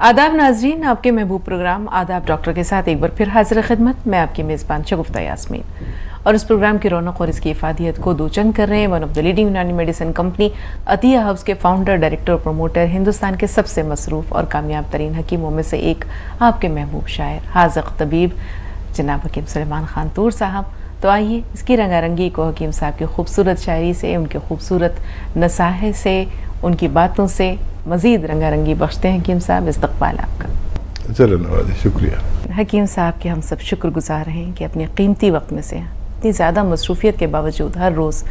आदाब नाजरीन, आपके महबूब प्रोग्राम आदाब डॉक्टर के साथ एक बार फिर हाजिर खिदमत। मैं आपकी मेज़बान शगुफ्ता यास्मीन और इस प्रोग्राम की रौनक और इसकी इफादियत को दोचंद कर रहे हैं वन ऑफ द लीडिंग यूनानी मेडिसिन कंपनी अतिया हब्स के फाउंडर, डायरेक्टर और प्रमोटर, हिंदुस्तान के सबसे मसरूफ़ और कामयाब तरीन हकीमों में से एक, आपके महबूब शायर, हाज़िक़ तबीब जनाब हकीम सुलेमान खान तूर साहब। तो आइए इसकी रंगारंगी को हकीम साहब की खूबसूरत शायरी से, उनके खूबसूरत नसाहे से, उनकी बातों से मज़ीद रंगारंगी बख्शते हैं। हकीम साहब, इस्तक़बाल आपका। चलो नवाज़, शुक्रिया। हकीम साहब के हम सब शुक्रगुज़ार हैं कि अपने कीमती वक्त में से इतनी ज़्यादा मसरूफ़ियत के बावजूद हर रोज़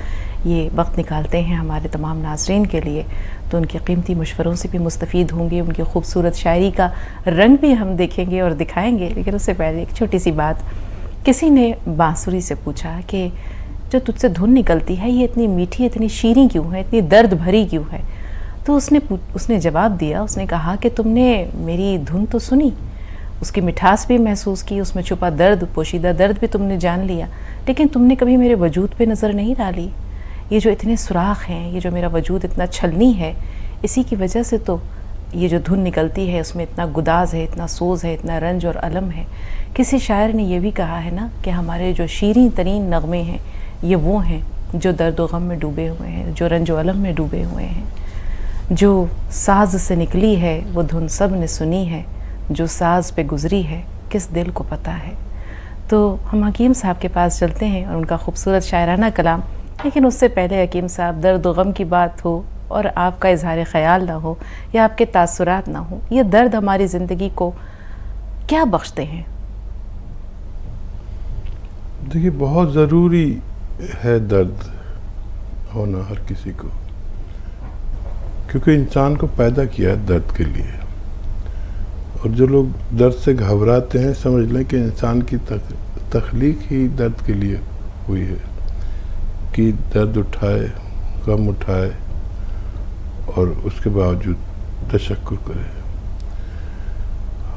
ये वक्त निकालते हैं हमारे तमाम नाज़रीन के लिए। तो उनके कीमती मशवरों से भी मुस्तफ़ीद होंगे, उनकी खूबसूरत शायरी का रंग भी हम देखेंगे और दिखाएंगे। लेकिन उससे पहले एक छोटी सी बात, किसी ने बांसुरी से पूछा कि जो तुझसे धुन निकलती है ये इतनी मीठी, इतनी शीरीं क्यों है, इतनी दर्द भरी क्यों है? तो उसने जवाब दिया, उसने कहा कि तुमने मेरी धुन तो सुनी, उसकी मिठास भी महसूस की, उसमें छुपा दर्द, पोशीदा दर्द भी तुमने जान लिया, लेकिन तुमने कभी मेरे वजूद पे नज़र नहीं डाली। ये जो इतने सुराख हैं, ये जो मेरा वजूद इतना छलनी है, इसी की वजह से तो ये जो धुन निकलती है उसमें इतना गुदाज है, इतना सोज़ है, इतना रंज और अलम है। किसी शायर ने यह भी कहा है ना कि हमारे जो शीरीं तरीन नगमे हैं ये वो हैं जो दर्द व गम में डूबे हुए हैं, जो रंज व अलम में डूबे हुए हैं। जो साज से निकली है वो धुन सब ने सुनी है, जो साज पे गुजरी है किस दिल को पता है। तो हम हकीम साहब के पास चलते हैं और उनका खूबसूरत शायराना कलाम। लेकिन उससे पहले हकीम साहब, दर्द व गम की बात हो और आपका इजहार ख़याल ना हो या आपके तासुरात ना हो, ये दर्द हमारी ज़िंदगी को क्या बख्शते हैं? देखिए, बहुत ज़रूरी है दर्द होना हर किसी को, क्योंकि इंसान को पैदा किया है दर्द के लिए। और जो लोग दर्द से घबराते हैं, समझ लें कि इंसान की तख्लीक ही दर्द के लिए हुई है कि दर्द उठाए, गम उठाए और उसके बावजूद तशक्कुर करे।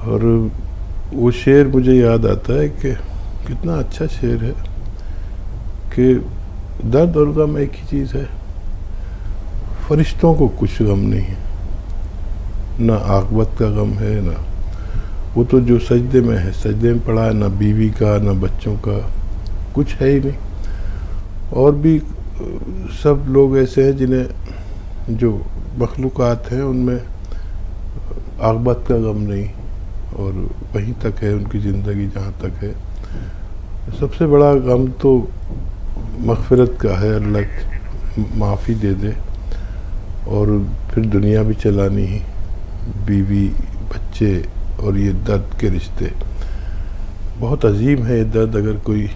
और वो शेर मुझे याद आता है कि कितना अच्छा शेर है कि दर्द और गम एक ही चीज़ है। फरिश्तों को कुछ गम नहीं है, ना आक़िबत का गम है, ना वो तो जो सजदे में है सजदे में पड़ा है, ना बीवी का, ना बच्चों का, कुछ है ही नहीं। और भी सब लोग ऐसे हैं जिन्हें, जो मखलूक़ात हैं उनमें आक़िबत का गम नहीं और वहीं तक है उनकी ज़िंदगी जहाँ तक है। सबसे बड़ा गम तो मग़फ़िरत का है, अल्लाह माफ़ी दे दे और फिर दुनिया भी चलानी ही, बीवी, बच्चे और ये दर्द के रिश्ते। बहुत अजीम है ये दर्द। अगर कोई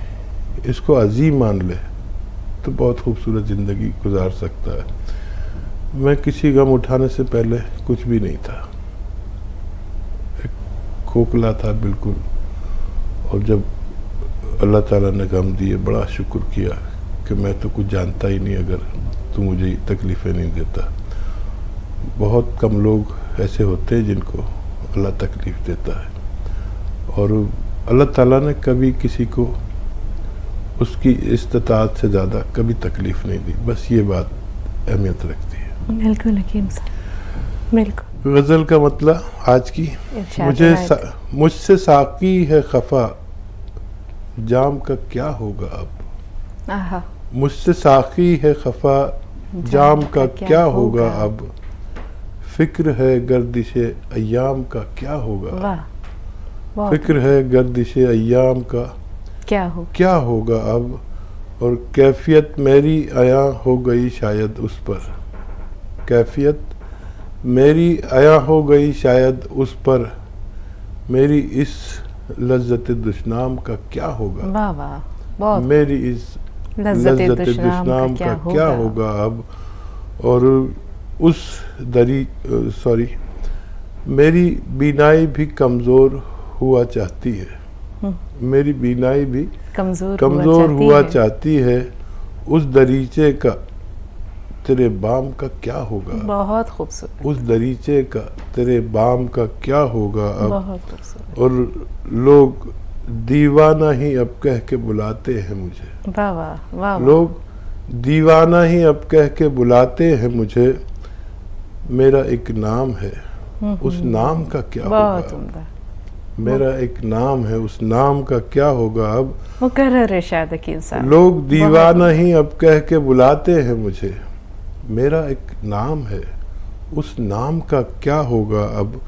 इसको अजीम मान ले तो बहुत खूबसूरत ज़िंदगी गुजार सकता है। मैं किसी गम उठाने से पहले कुछ भी नहीं था, एक खोखला था बिल्कुल। और जब अल्लाह ताला ने गम दिए, बड़ा शुक्र किया कि मैं तो कुछ जानता ही नहीं अगर तू मुझे तकलीफ़ें नहीं देता। बहुत कम लोग ऐसे होते हैं जिनको अल्लाह तकलीफ़ देता है। और अल्लाह ताला ने कभी किसी को उसकी इस्तिताअत से ज़्यादा कभी तकलीफ़ नहीं दी। बस ये बात अहमियत रखती है। बिल्कुल हकीम साहब, बिल्कुल। गज़ल का मतलब आज की, मुझसे साक़ी है खफ़ा, जाम का क्या होगा अब। मुझसे साक़ी है खफ़ा, जाम का क्या होगा अब। फ़िक्र है गर्दिशे अय्याम का क्या होगा। फ़िक्र है गर्दिशे अय्याम का क्या होगा अब। और कैफियत मेरी आया हो गई शायद उस पर, कैफियत मेरी आया हो गई शायद उस पर, मेरी इस लज्जत दुश्नाम का क्या होगा। वाह, मेरी इस लज्जत दुश्नाम का क्या होगा अब। और उस मेरी बीनाई भी कमज़ोर हुआ चाहती है, मेरी बीनाई भी कमज़ोर हुआ चाहती है। उस दरीचे का तेरे बाम का क्या होगा। बहुत खूबसूरत। उस दरीचे का तेरे बाम का क्या होगा अब। बहुत खूबसूरत। और लोग दीवाना ही अब कह के बुलाते हैं मुझे। वाह वाह वाह। लोग दीवाना ही अब कह के बुलाते हैं मुझे। मेरा एक नाम है उस नाम का क्या बहुत होगा। उम्दा। मेरा एक नाम है, उस नाम का क्या होगा अब। मुकर्रर इरशाद हकीम साहब। लोग दीवाना ही अब कह के बुलाते हैं मुझे। मेरा एक नाम है, उस नाम का क्या होगा अब।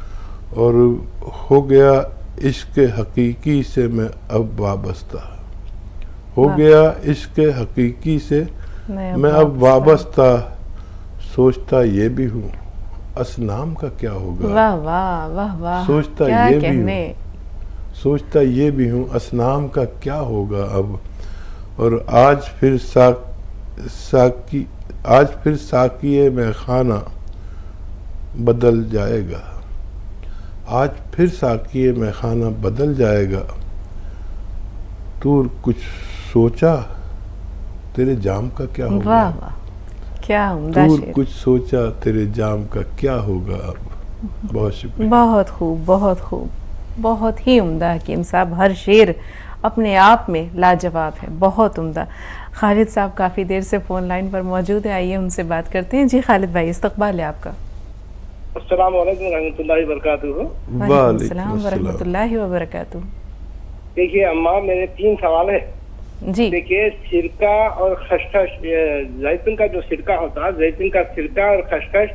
और हो गया इश्क हकीकी से मैं अब वाबस्ता, हो गया इश्क हकीकी से मैं अब वाबस्ता। सोचता ये भी हूँ असनाम का क्या होगा। वाह वाह वाह वाह, सोचता क्या ये भी कहने। हूँ, सोचता ये भी हूँ असनाम का क्या होगा अब। और आज फिर साकिए में खाना बदल जाएगा, आज फिर साकिए में खाना बदल जाएगा। तू कुछ सोचा तेरे जाम का क्या होगा। वाह वाह, क्या उम्दा तू शेर। कुछ सोचा तेरे जाम का क्या होगा अब। बहुत शुक्रिया। बहुत खूब, बहुत खूब, बहुत ही उम्दा हकीम साहब। हर शेर अपने आप में लाजवाब है, बहुत उम्दा। खालिद साहब काफ़ी देर से फ़ोन लाइन पर मौजूद है, आइए उनसे बात करते हैं। जी खालिद भाई, इस्तकबाल है आपका। अस्सलाम वालेकुम रहमतुल्लाहि वबरकातुहू। वालेकुम अस्सलाम वरहमतुल्लाहि वबरकातुहू। देखिए अम्मा, मेरे 3 सवाल है जी। देखिए, सिरका और खसखस, जैतून का जो सिरका होता है, जैतून का सिरका और खसखस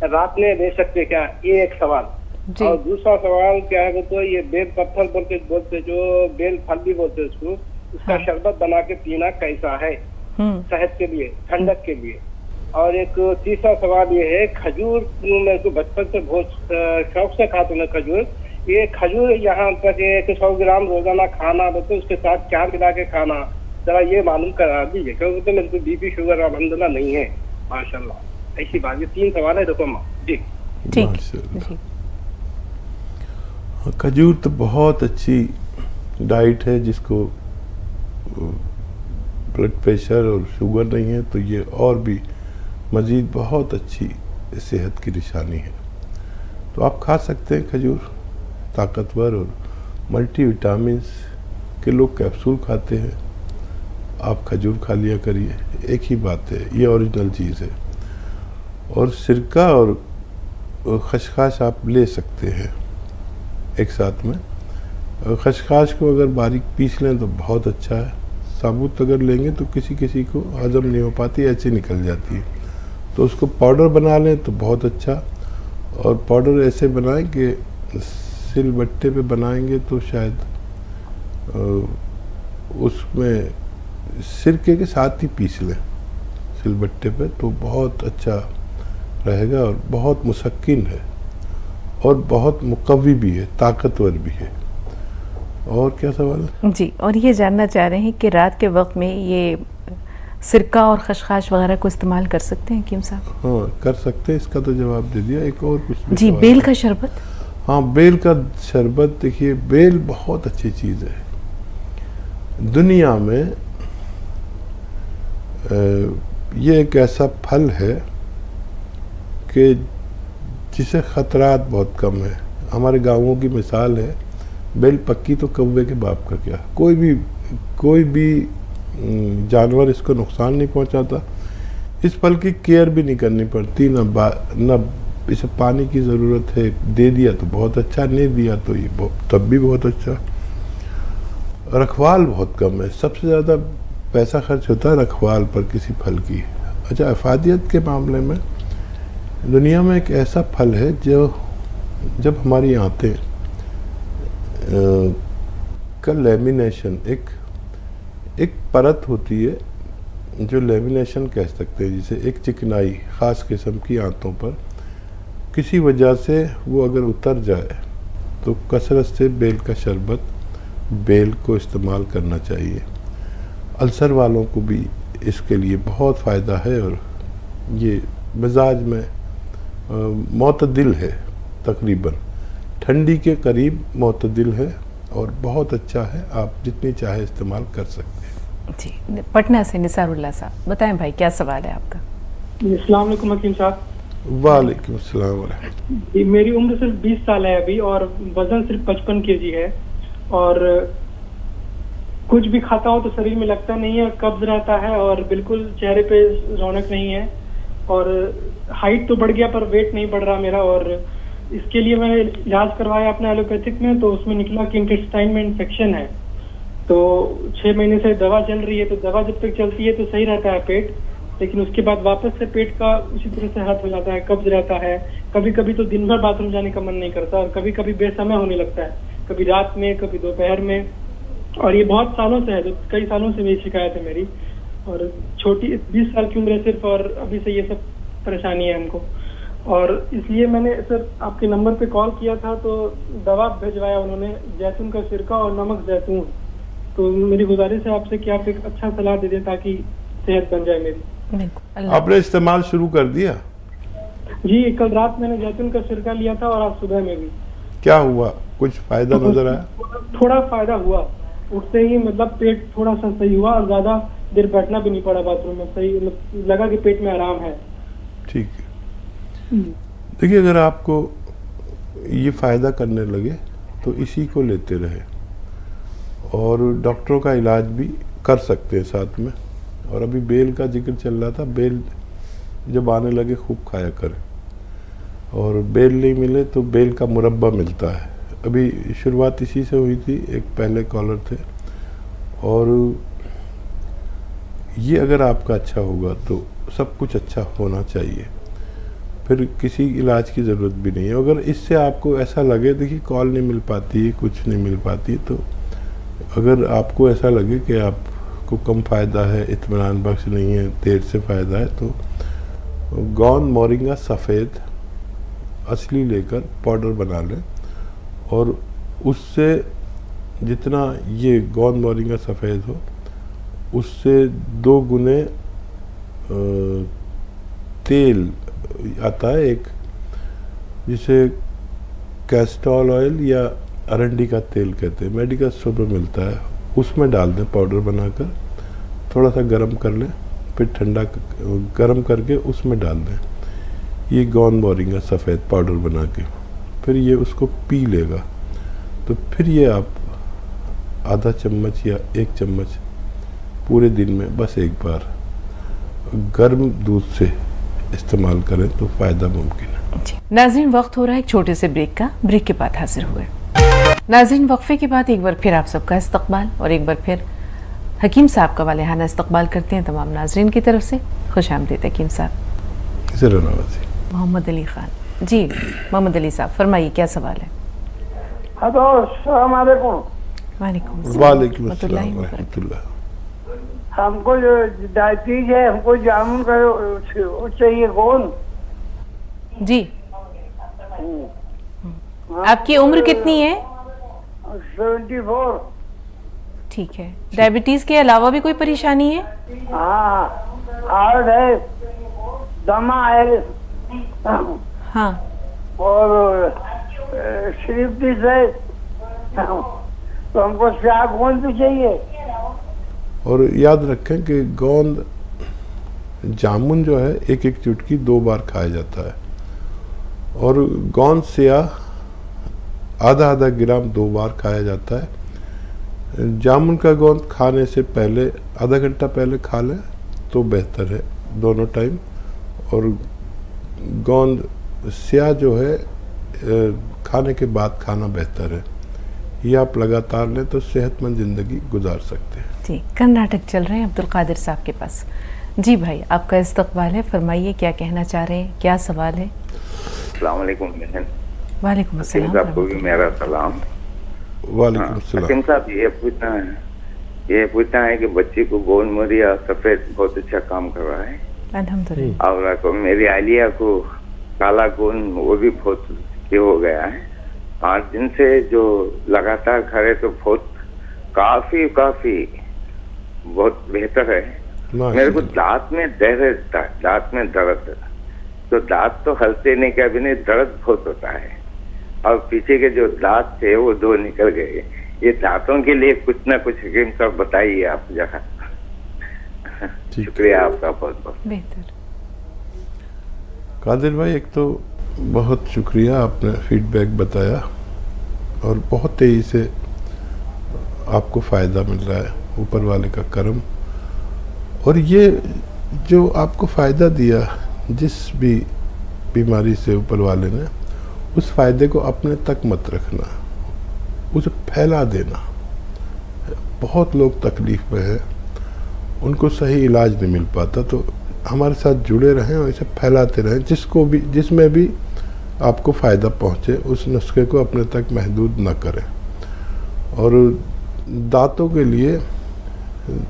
रात में ले सकते क्या, ये एक सवाल। जी। और दूसरा सवाल क्या है तो ये बेल पत्थर बोलते जो बेल फल भी बोलते उसको, उसका हाँ। शरबत बना के पीना कैसा है सेहत के लिए, ठंडक के लिए। और एक तीसरा सवाल ये है, खजूर मेरे को बचपन से बहुत शौक से खाते हैं खजूर। ये खजूर यहाँ पर 100 ग्राम रोजाना खाना, तो उसके साथ क्या मिला के खाना, जरा ये मालूम करा दीजिए, क्योंकि तो मेरे को बीपी शुगर अल्हम्दुलिल्लाह नहीं है माशाल्लाह। ऐसी बात, ये 3 सवाल है देखो माँ जी। ठीक माशाल्लाह। जी। खजूर तो बहुत अच्छी डाइट है, जिसको ब्लड प्रेशर और शुगर नहीं है तो ये और भी मज़ीद बहुत अच्छी सेहत की निशानी है। तो आप खा सकते हैं खजूर, ताकतवर और मल्टीविटामिन्स के लोग कैप्सूल खाते हैं, आप खजूर खा लिया करिए, एक ही बात है, ये ओरिजिनल चीज़ है। और सिरका और खसखस आप ले सकते हैं एक साथ में। खसखस को अगर बारीक पीस लें तो बहुत अच्छा है, साबुत अगर लेंगे तो किसी किसी को हजम नहीं हो पाती, ऐसे निकल जाती है। तो उसको पाउडर बना लें तो बहुत अच्छा। और पाउडर ऐसे बनाएं कि सिलबट्टे पे बनाएंगे तो शायद उसमें सिरके के साथ ही पीस लें सिलबट्टे पे, तो बहुत अच्छा रहेगा। और बहुत मुसक्किन है और बहुत मुकव्वी भी है, ताकतवर भी है। और क्या सवाल है? जी, और ये जानना चाह रहे हैं कि रात के वक्त में ये सिरका और खसखस वगैरह को इस्तेमाल कर सकते हैं हकीम साहब? हाँ कर सकते हैं, इसका तो जवाब दे दिया। एक और कुछ भी जी, सवाल बेल है? का शरबत। हाँ, बेल का शरबत, देखिए बेल बहुत अच्छी चीज़ है। दुनिया में ये एक ऐसा फल है कि जिसे ख़तरात बहुत कम है। हमारे गाँवों की मिसाल है, बेल पक्की तो कौवे के बाप का क्या। कोई भी जानवर इसको नुकसान नहीं पहुंचाता। इस फल की केयर भी नहीं करनी पड़ती, न इसे पानी की ज़रूरत है। दे दिया तो बहुत अच्छा, नहीं दिया तो ये तब भी बहुत अच्छा। रखवाल बहुत कम है, सबसे ज़्यादा पैसा खर्च होता है रखवाल पर किसी फल की। अच्छा, अफादियत के मामले में दुनिया में एक ऐसा फल है जो जब हमारी आंतें का लेमिनेशन, एक परत होती है जो लेमिनेशन कह सकते हैं, जिसे एक चिकनाई ख़ास किस्म की आंतों पर किसी वजह से वो अगर उतर जाए तो कसरत से बेल का शरबत, बेल को इस्तेमाल करना चाहिए। अल्सर वालों को भी इसके लिए बहुत फ़ायदा है और ये मिजाज में मोतदिल है, तकरीबन ठंडी के करीब मोतदिल है और बहुत अच्छा है। आप जितनी चाहे इस्तेमाल कर सकते हैं। जी, पटना से निसारुल्लाह साहब, बताएं भाई क्या सवाल है आपका? अस्सलाम वालेकुम हकीम साहब। वालेकुम अस्सलाम वरहमतुल्लाह। मेरी उम्र सिर्फ 20 साल है अभी और वजन सिर्फ 55 kg है और कुछ भी खाता हूँ तो शरीर में लगता नहीं है, कब्ज रहता है और बिल्कुल चेहरे पे रौनक नहीं है और हाइट तो बढ़ गया पर वेट नहीं बढ़ रहा मेरा और इसके लिए मैंने इलाज करवाया अपने एलोपैथिक में, तो उसमें निकला कि इंटेस्टाइन में इन्फेक्शन है। तो 6 महीने से दवा चल रही है, तो दवा जब तक चलती है तो सही रहता है पेट, लेकिन उसके बाद वापस से पेट का उसी तरह से हाथ हो जाता है, कब्ज रहता है। कभी कभी तो दिन भर बाथरूम जाने का मन नहीं करता, और कभी कभी बेसमय होने लगता है, कभी रात में, कभी दोपहर में। और ये बहुत सालों से है, तो कई सालों से मेरी शिकायत है मेरी। और छोटी 20 साल की उम्र है सिर्फ, और अभी से ये सब परेशानी है हमको। और इसलिए मैंने सर आपके नंबर पे कॉल किया था, तो दवा भिजवाया उन्होंने, जैतून का सिरका और नमक जैतून। तो मेरी गुजारिश है आपसे कि आप एक अच्छा सलाह दे दें ताकि सेहत बन जाए मेरी। आपने इस्तेमाल शुरू कर दिया? जी, कल रात मैंने जैतून का सिरका लिया था और आज सुबह में भी। क्या हुआ, कुछ फायदा नजर आया? थोड़ा फायदा हुआ, उठते ही मतलब पेट थोड़ा सा सही हुआ, और ज्यादा देर बैठना भी नहीं पड़ा बाथरूम में, सही मतलब लगा कि पेट में आराम है। ठीक है, देखिए अगर आपको ये फायदा करने लगे तो इसी को लेते रहे, और डॉक्टरों का इलाज भी कर सकते हैं साथ में। और अभी बेल का जिक्र चल रहा था, बेल जब आने लगे खूब खाया करें, और बेल नहीं मिले तो बेल का मुरब्बा मिलता है। अभी शुरुआत इसी से हुई थी, एक पहले कॉलर थे, और ये अगर आपका अच्छा होगा तो सब कुछ अच्छा होना चाहिए, फिर किसी इलाज की ज़रूरत भी नहीं है। अगर इससे आपको ऐसा लगे, देखिए कॉल नहीं मिल पाती है, कुछ नहीं मिल पाती, तो अगर आपको ऐसा लगे कि आपको कम फ़ायदा है, इत्मीनान बख्श नहीं है, देर से फ़ायदा है, तो गोंद मोरिंगा सफ़ेद असली लेकर पाउडर बना लें, और उससे जितना ये गोंद मोरिंगा सफ़ेद हो उससे 2 गुने तेल आता है एक, जिसे कैस्टोल ऑयल या अरंडी का तेल कहते हैं, मेडिकल स्टोर पर मिलता है, उसमें डाल दें पाउडर बनाकर, थोड़ा सा गर्म कर लें, फिर ठंडा गर्म करके उसमें डाल दें ये गोंद मोरिंगा सफ़ेद पाउडर बना के, फिर ये उसको पी लेगा। तो फिर ये आप आधा चम्मच या 1 चम्मच पूरे दिन में बस एक बार गर्म दूध से इस्तेमाल करें तो फ़ायदा मुमकिन है। जी नाज़रीन, वक्त हो रहा है एक छोटे से ब्रेक का, ब्रेक के बाद हाजिर हुए। नाज़रीन, वक्फे के बाद एक बार फिर आप सबका इस्तकबाल, और एक बार फिर हकीम साहब का वालेहाना इस्तकबाल करते हैं तमाम नाज़रीन की तरफ से। खुश आमदीद हकीम साहब। ज़रूर। मोहम्मद अली खान जी, मोहम्मद अली साहब फरमाइए, क्या सवाल है? हेलो, अस्सलाम वालेकुम। वालेकुम अस्सलाम व रहमतुल्लाह। हमको जो डायबिटीज है, हमको जामुन का चाहिए गोंद जी। आपकी उम्र कितनी है? 74। ठीक है, डायबिटीज के अलावा भी कोई परेशानी है? हाँ, हार्ट है, दमा है, हाँ, और स्लीपिस है, तो हमको क्या गोंद भी चाहिए। और याद रखें कि गोंद जामुन जो है 1-1 चुटकी 2 बार खाया जाता है, और गोंद स्याह आधा ग्राम 2 बार खाया जाता है। जामुन का गोंद खाने से पहले आधा घंटा पहले खा लें तो बेहतर है दोनों टाइम, और गोंद स्याह जो है खाने के बाद खाना बेहतर है। ये आप लगातार लें तो सेहतमंद ज़िंदगी गुजार सकते हैं। जी, कर्नाटक चल रहे हैं अब्दुल कादिर साहब के पास। जी भाई, आपका इस्तकबाल है, फरमाइए क्या कहना चाह रहे हैं, क्या सवाल है? अस्सलाम वालेकुम बहन। वालेकुम अस्सलाम। आपको भी मेरा सलाम। वालेकुम अस्सलाम। हकीम साहब, ये पूछना है कि बच्ची को गोंद मोरिंगा सफेद बहुत अच्छा काम कर रहा है अल्हम्दुलिल्लाह। और मेरी आलिया को काला गोंद वो भी बहुत ये हो गया है। 5 दिन से जो लगातार खा रहे तो बहुत काफी बहुत बेहतर है। मेरे को दांत में दर्द है, तो दांत तो हलते नहीं, क्या भी नहीं, दर्द बहुत होता है, और पीछे के जो दांत थे वो 2 निकल गए। ये दांतों के लिए कुछ ना कुछ हकीम साहब बताइए आप जरा। शुक्रिया आपका बहुत बहुत। बेहतर। कादिर भाई, एक तो बहुत शुक्रिया, आपने फीडबैक बताया, और बहुत तेज़ी से आपको फ़ायदा मिल रहा है, ऊपर वाले का करम। और ये जो आपको फ़ायदा दिया जिस भी बीमारी से ऊपर वाले ने, उस फ़ायदे को अपने तक मत रखना, उसे फैला देना। बहुत लोग तकलीफ़ में हैं, उनको सही इलाज नहीं मिल पाता, तो हमारे साथ जुड़े रहें और इसे फैलाते रहें। जिसमें भी आपको फ़ायदा पहुँचे उस नुस्खे को अपने तक महदूद न करें। और दांतों के लिए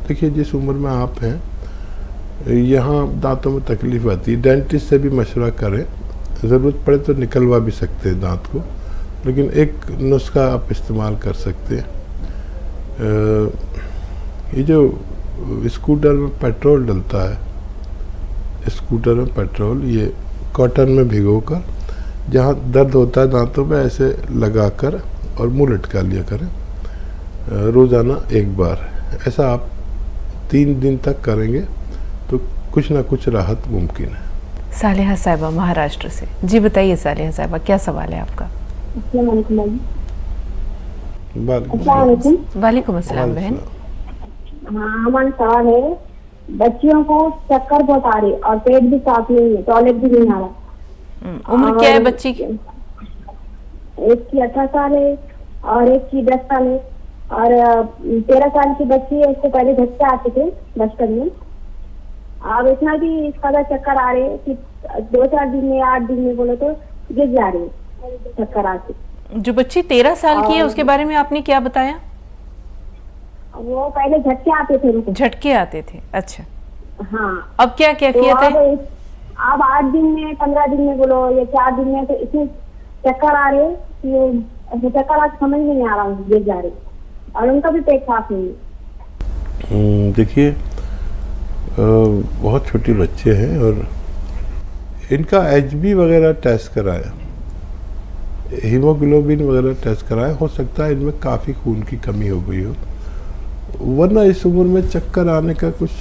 देखिए, जिस उम्र में आप हैं, यहाँ दांतों में तकलीफ़ आती है, डेंटिस्ट से भी मशवरा करें, ज़रूरत पड़े तो निकलवा भी सकते हैं दांत को, लेकिन एक नुस्खा आप इस्तेमाल कर सकते हैं। ये जो स्कूटर में पेट्रोल डलता है, स्कूटर में पेट्रोल, ये कॉटन में भिगोकर जहाँ दर्द होता है दांतों में ऐसे लगाकर और मुंह लटका लिया करें रोज़ाना एक बार। ऐसा आप 3 दिन तक करेंगे तो कुछ ना कुछ राहत मुमकिन है। सालिहा साहिबा महाराष्ट्र से। जी बताइए सालिहा साहिबा, क्या सवाल है आपका? वालेकुम अस्सलाम बहन। हाँ, हमारा सवाल है, बच्चियों को चक्कर बहुत आ रही और पेट भी साफ नहीं है, टॉयलेट भी नहीं आ रहा। उम्र क्या है बच्ची की? एक की 18 साल है और एक की 10 साल है, और 13 साल की बच्ची है। इसको पहले झटके आते थे बचपन में, अब इतना भी इसका चक्कर आ रहे कि 2-4 दिन में 8 दिन में बोलो तो गिर जा रही है चक्कर आते। जो बच्ची 13 साल की है उसके बारे में आपने क्या बताया? वो पहले झटके आते थे उनको। झटके आते थे, अच्छा। हाँ, अब क्या कैफियत है? अब 8 दिन में 15 दिन में बोलो या 4 दिन में तो इतने चक्कर आ रहे कि चक्कर आज समझ में नहीं आ रहा, गिर जा रहे और उनका भी पेट साफ नहीं है। देखिए, बहुत छोटे बच्चे हैं और इनका HB वगैरह टेस्ट कराया, हीमोग्लोबिन वगैरह टेस्ट कराया, हो सकता है इनमें काफ़ी खून की कमी हो गई हो, वरना इस उम्र में चक्कर आने का कुछ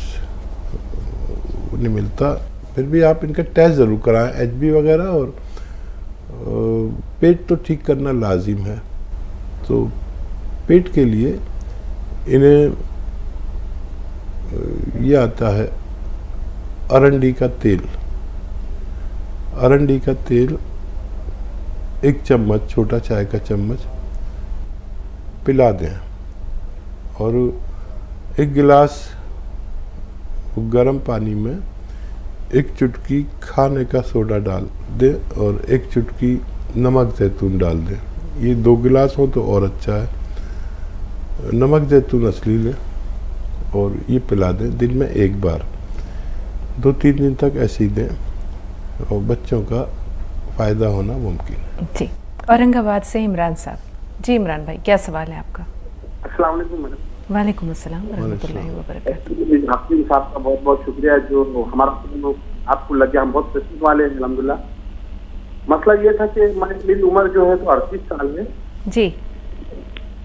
नहीं मिलता। फिर भी आप इनका टेस्ट ज़रूर कराएं, HB वगैरह, और पेट तो ठीक करना लाजिम है। तो पेट के लिए इन्हें ये आता है अरंडी का तेल। अरंडी का तेल 1 चम्मच, छोटा चाय का चम्मच पिला दें और 1 गिलास गर्म पानी में 1 चुटकी खाने का सोडा डाल दें और 1 चुटकी नमक जैतून डाल दें। ये 2 गिलास हो तो और अच्छा है। नमक जैतून असली लें और ये पिला दें दिन में 1 बार। 2-3 दिन तक ऐसे ही दें और बच्चों का फ़ायदा होना मुमकिन है। जी, औरंगाबाद से इमरान साहब। जी इमरान भाई, क्या सवाल है आपका? अस्सलाम वालेकुम मैडम। वालेकुम अस्सलाम रहमतुल्लाहि व बरकातहू। आपके साहब का बहुत बहुत शुक्रिया जो हमारा आपको लग गया, हम बहुत खुशी वाले हैं अल्हम्दुलिल्लाह। मसला ये था कि मेरी उम्र जो है तो 38 साल है जी,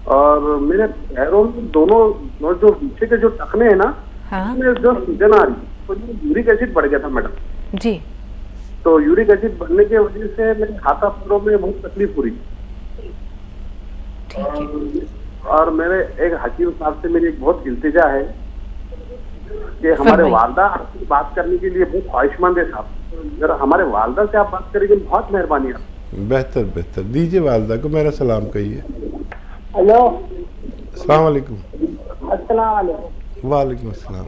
और मेरे पैरों में दोनों जो पीछे के जो टखने हैं ना, हाँ जो सूजन आ रही, तो यूरिक एसिड बढ़ गया था मैडम। जी, तो यूरिक एसिड बढ़ने की वजह से मेरे हाथा पैरों में बहुत तकलीफ हो रही। ठीक है। और मेरे एक हकीम साहब से मेरी एक बहुत इल्तिजा है कि हमारे वालदा आपसे बात करने के लिए बहुत ख्वाहिशमंद है साहब, अगर हमारे वालदा से आप बात करेंगे बहुत मेहरबानी है। बेहतर बेहतर, दीजिए वालदा को मेरा सलाम कहिए। हेलो, अस्सलाम वालेकुम। अस्सलाम वालेकुम। वालेकुम अस्सलाम।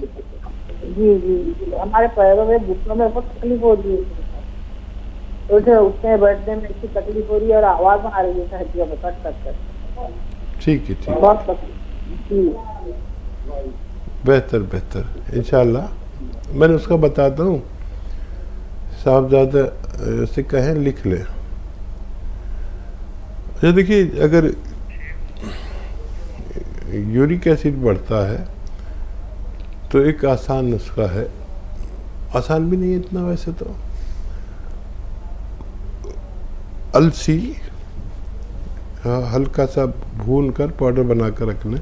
जी, हमारे पैरों में घुटनों में बहुत तकलीफ हो रही है, उठने बैठने में इतनी तकलीफ हो रही है और आवाज आ रही है हड्डियों में कट कट कर। ठीक है, बहुत तकलीफ। बेहतर बेहतर, इंशाल्लाह मैंने उसका बताता हूँ, साहबजादा से कहें लिख लें। अच्छा देखिए, अगर यूरिक एसिड बढ़ता है तो एक आसान नुस्खा है, आसान भी नहीं है इतना वैसे तो। अलसी हल्का सा भून कर पाउडर बना कर रख लें,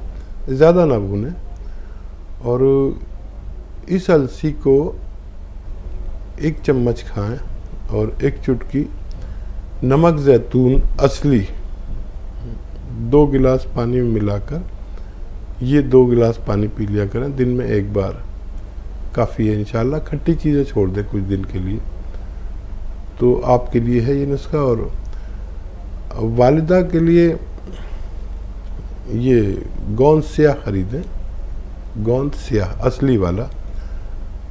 ज़्यादा ना भूनें, और इस अलसी को 1 चम्मच खाएं और 1 चुटकी नमक जैतून असली 2 गिलास पानी में मिलाकर ये 2 गिलास पानी पी लिया करें दिन में 1 बार, काफ़ी है इंशाल्लाह। खट्टी चीज़ें छोड़ दें कुछ दिन के लिए, तो आपके लिए है ये नुस्खा। और वालिदा के लिए ये गोंद स्याह खरीदें, गोंद स्याह असली वाला।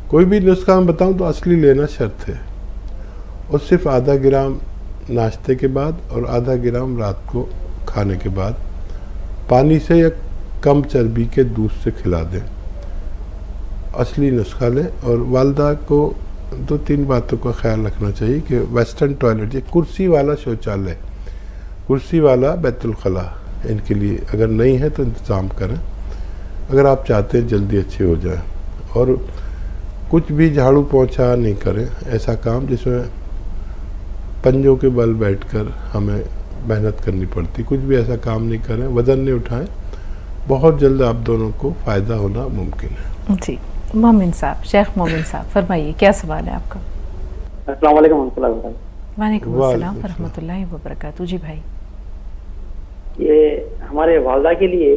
कोई भी नुस्खा मैं बताऊं तो असली लेना शर्त है। और सिर्फ आधा ग्राम नाश्ते के बाद और आधा ग्राम रात को खाने के बाद पानी से या कम चर्बी के दूध से खिला दें। असली नुस्खा लें। और वालिदा को 2-3 बातों का ख्याल रखना चाहिए कि वेस्टर्न टॉयलेट, ये कुर्सी वाला शौचालय, कुर्सी वाला बैतुल खला, इनके लिए अगर नहीं है तो इंतज़ाम करें अगर आप चाहते हैं जल्दी अच्छे हो जाए। और कुछ भी झाड़ू पोंछा नहीं करें, ऐसा काम जिसमें पंजों के बल बैठकर हमें मेहनत करनी पड़ती, कुछ भी ऐसा काम नहीं करें, वज़न नहीं उठाएं। बहुत जल्द आप दोनों को फ़ायदा होना मुमकिन है। जी, मोमिन साहब, शेख मोमिन साहब, फरमाइए क्या सवाल है आपका? अस्सलाम वालेकुम रहमतुल्लाहि व बरकातहू। वालेकुम अस्सलाम व रहमतुल्लाहि व बरकातहू। जी भाई, ये हमारे वालदा के लिए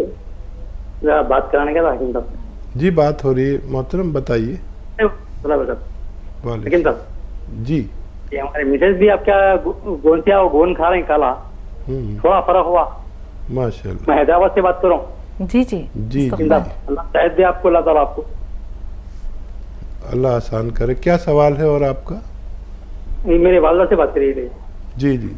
बात कराने का था हकीम साहब से। जी, बात हो रही है मोहतरम, बताइए। हकीम साहब जी, ये हमारे मिसेज भी आप क्या गोंसिया और गोन खा रहे हैं काला, थोड़ा फर्क हुआ। माशाल्लाह। मैं हैदराबाद से बात कर रहा हूँ। जी जी जी, अल्लाह शायद दे आपको, अल्लाह ताला आपको। अल्लाह आसान करे। क्या सवाल है और आपका? मेरे वालदा से बात करिए। जी जी।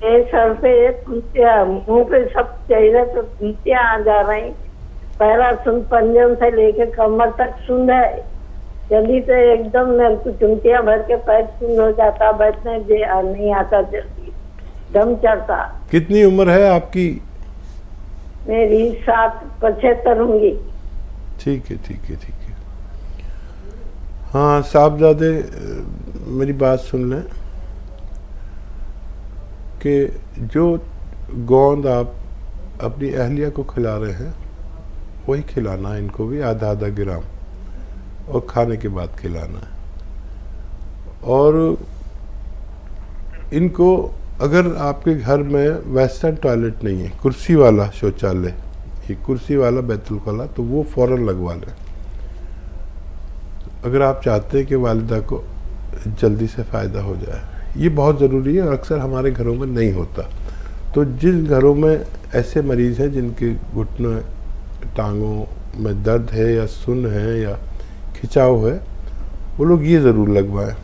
एक सर पे मुंह पे सब चेहरे पे फुंसियाँ आ जा रही। पहला सुन पंजम से लेके कमर तक सुन है, जल्दी से एकदम मेरे को चुमटियाँ भर के पैर सुन हो जाता, बैठने नहीं आता, जल्दी दम चढ़ता। कितनी उम्र है आपकी? मेरी 75 होंगी। ठीक है, ठीक है, ठीक है। हाँ साहबजादे, मेरी बात सुन लें कि जो गोंद आप अपनी अहलिया को खिला रहे हैं वही खिलाना है इनको भी, आधा ग्राम, और खाने के बाद खिलाना है। और इनको अगर आपके घर में वेस्टर्न टॉयलेट नहीं है, कुर्सी वाला शौचालय, ये कुर्सी वाला बैतुल खला, तो वो फ़ौरन लगवा लें अगर आप चाहते हैं कि वालिदा को जल्दी से फ़ायदा हो जाए। ये बहुत ज़रूरी है और अक्सर हमारे घरों में नहीं होता। तो जिन घरों में ऐसे मरीज़ हैं जिनके घुटनों टांगों में दर्द है या सुन है या खिंचाव है, वो लोग ये ज़रूर लगवाएं।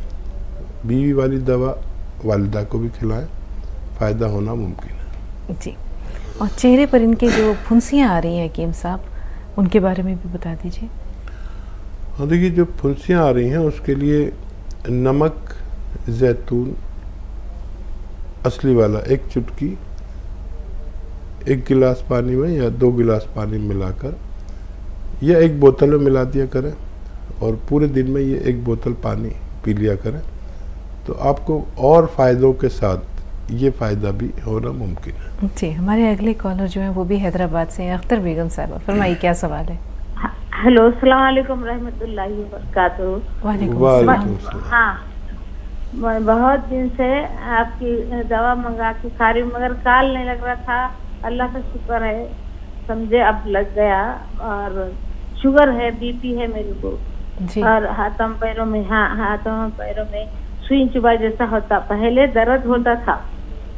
बीवी वाली दवा वालिदा को भी खिलाएं, फ़ायदा होना मुमकिन है। जी, और चेहरे पर इनके जो फुंसियाँ आ रही हैं हकीम साहब, उनके बारे में भी बता दीजिए। हाँ देखिए, जो फुंसियाँ आ रही हैं उसके लिए नमक जैतून असली वाला 1 चुटकी 1 गिलास पानी में या 2 गिलास पानी मिलाकर या 1 बोतल में मिला दिया करें और पूरे दिन में ये 1 बोतल पानी पी लिया करें, तो आपको और फ़ायदों के साथ ये फ़ायदा भी होना मुमकिन है। जी, हमारे अगले कॉलर जो हैं वो भी हैदराबाद से हैं, अख्तर बेगम साहब, फरमाइए क्या सवाल है? हेलो, अस्सलाम वालेकुम रहमतुल्लाहि व बरकातहू। वालेकुम अस्सलाम। हाँ, मैं बहुत दिन से आपकी दवा मंगा के खा रही हूँ, मगर काल नहीं लग रहा था। अल्लाह का शुक्र है, समझे अब लग गया। और शुगर है, बीपी है मेरे को जी। और हाथों पैरों में, हाँ हाथों पैरों में सुई चुभा जैसा होता। पहले दर्द होता था,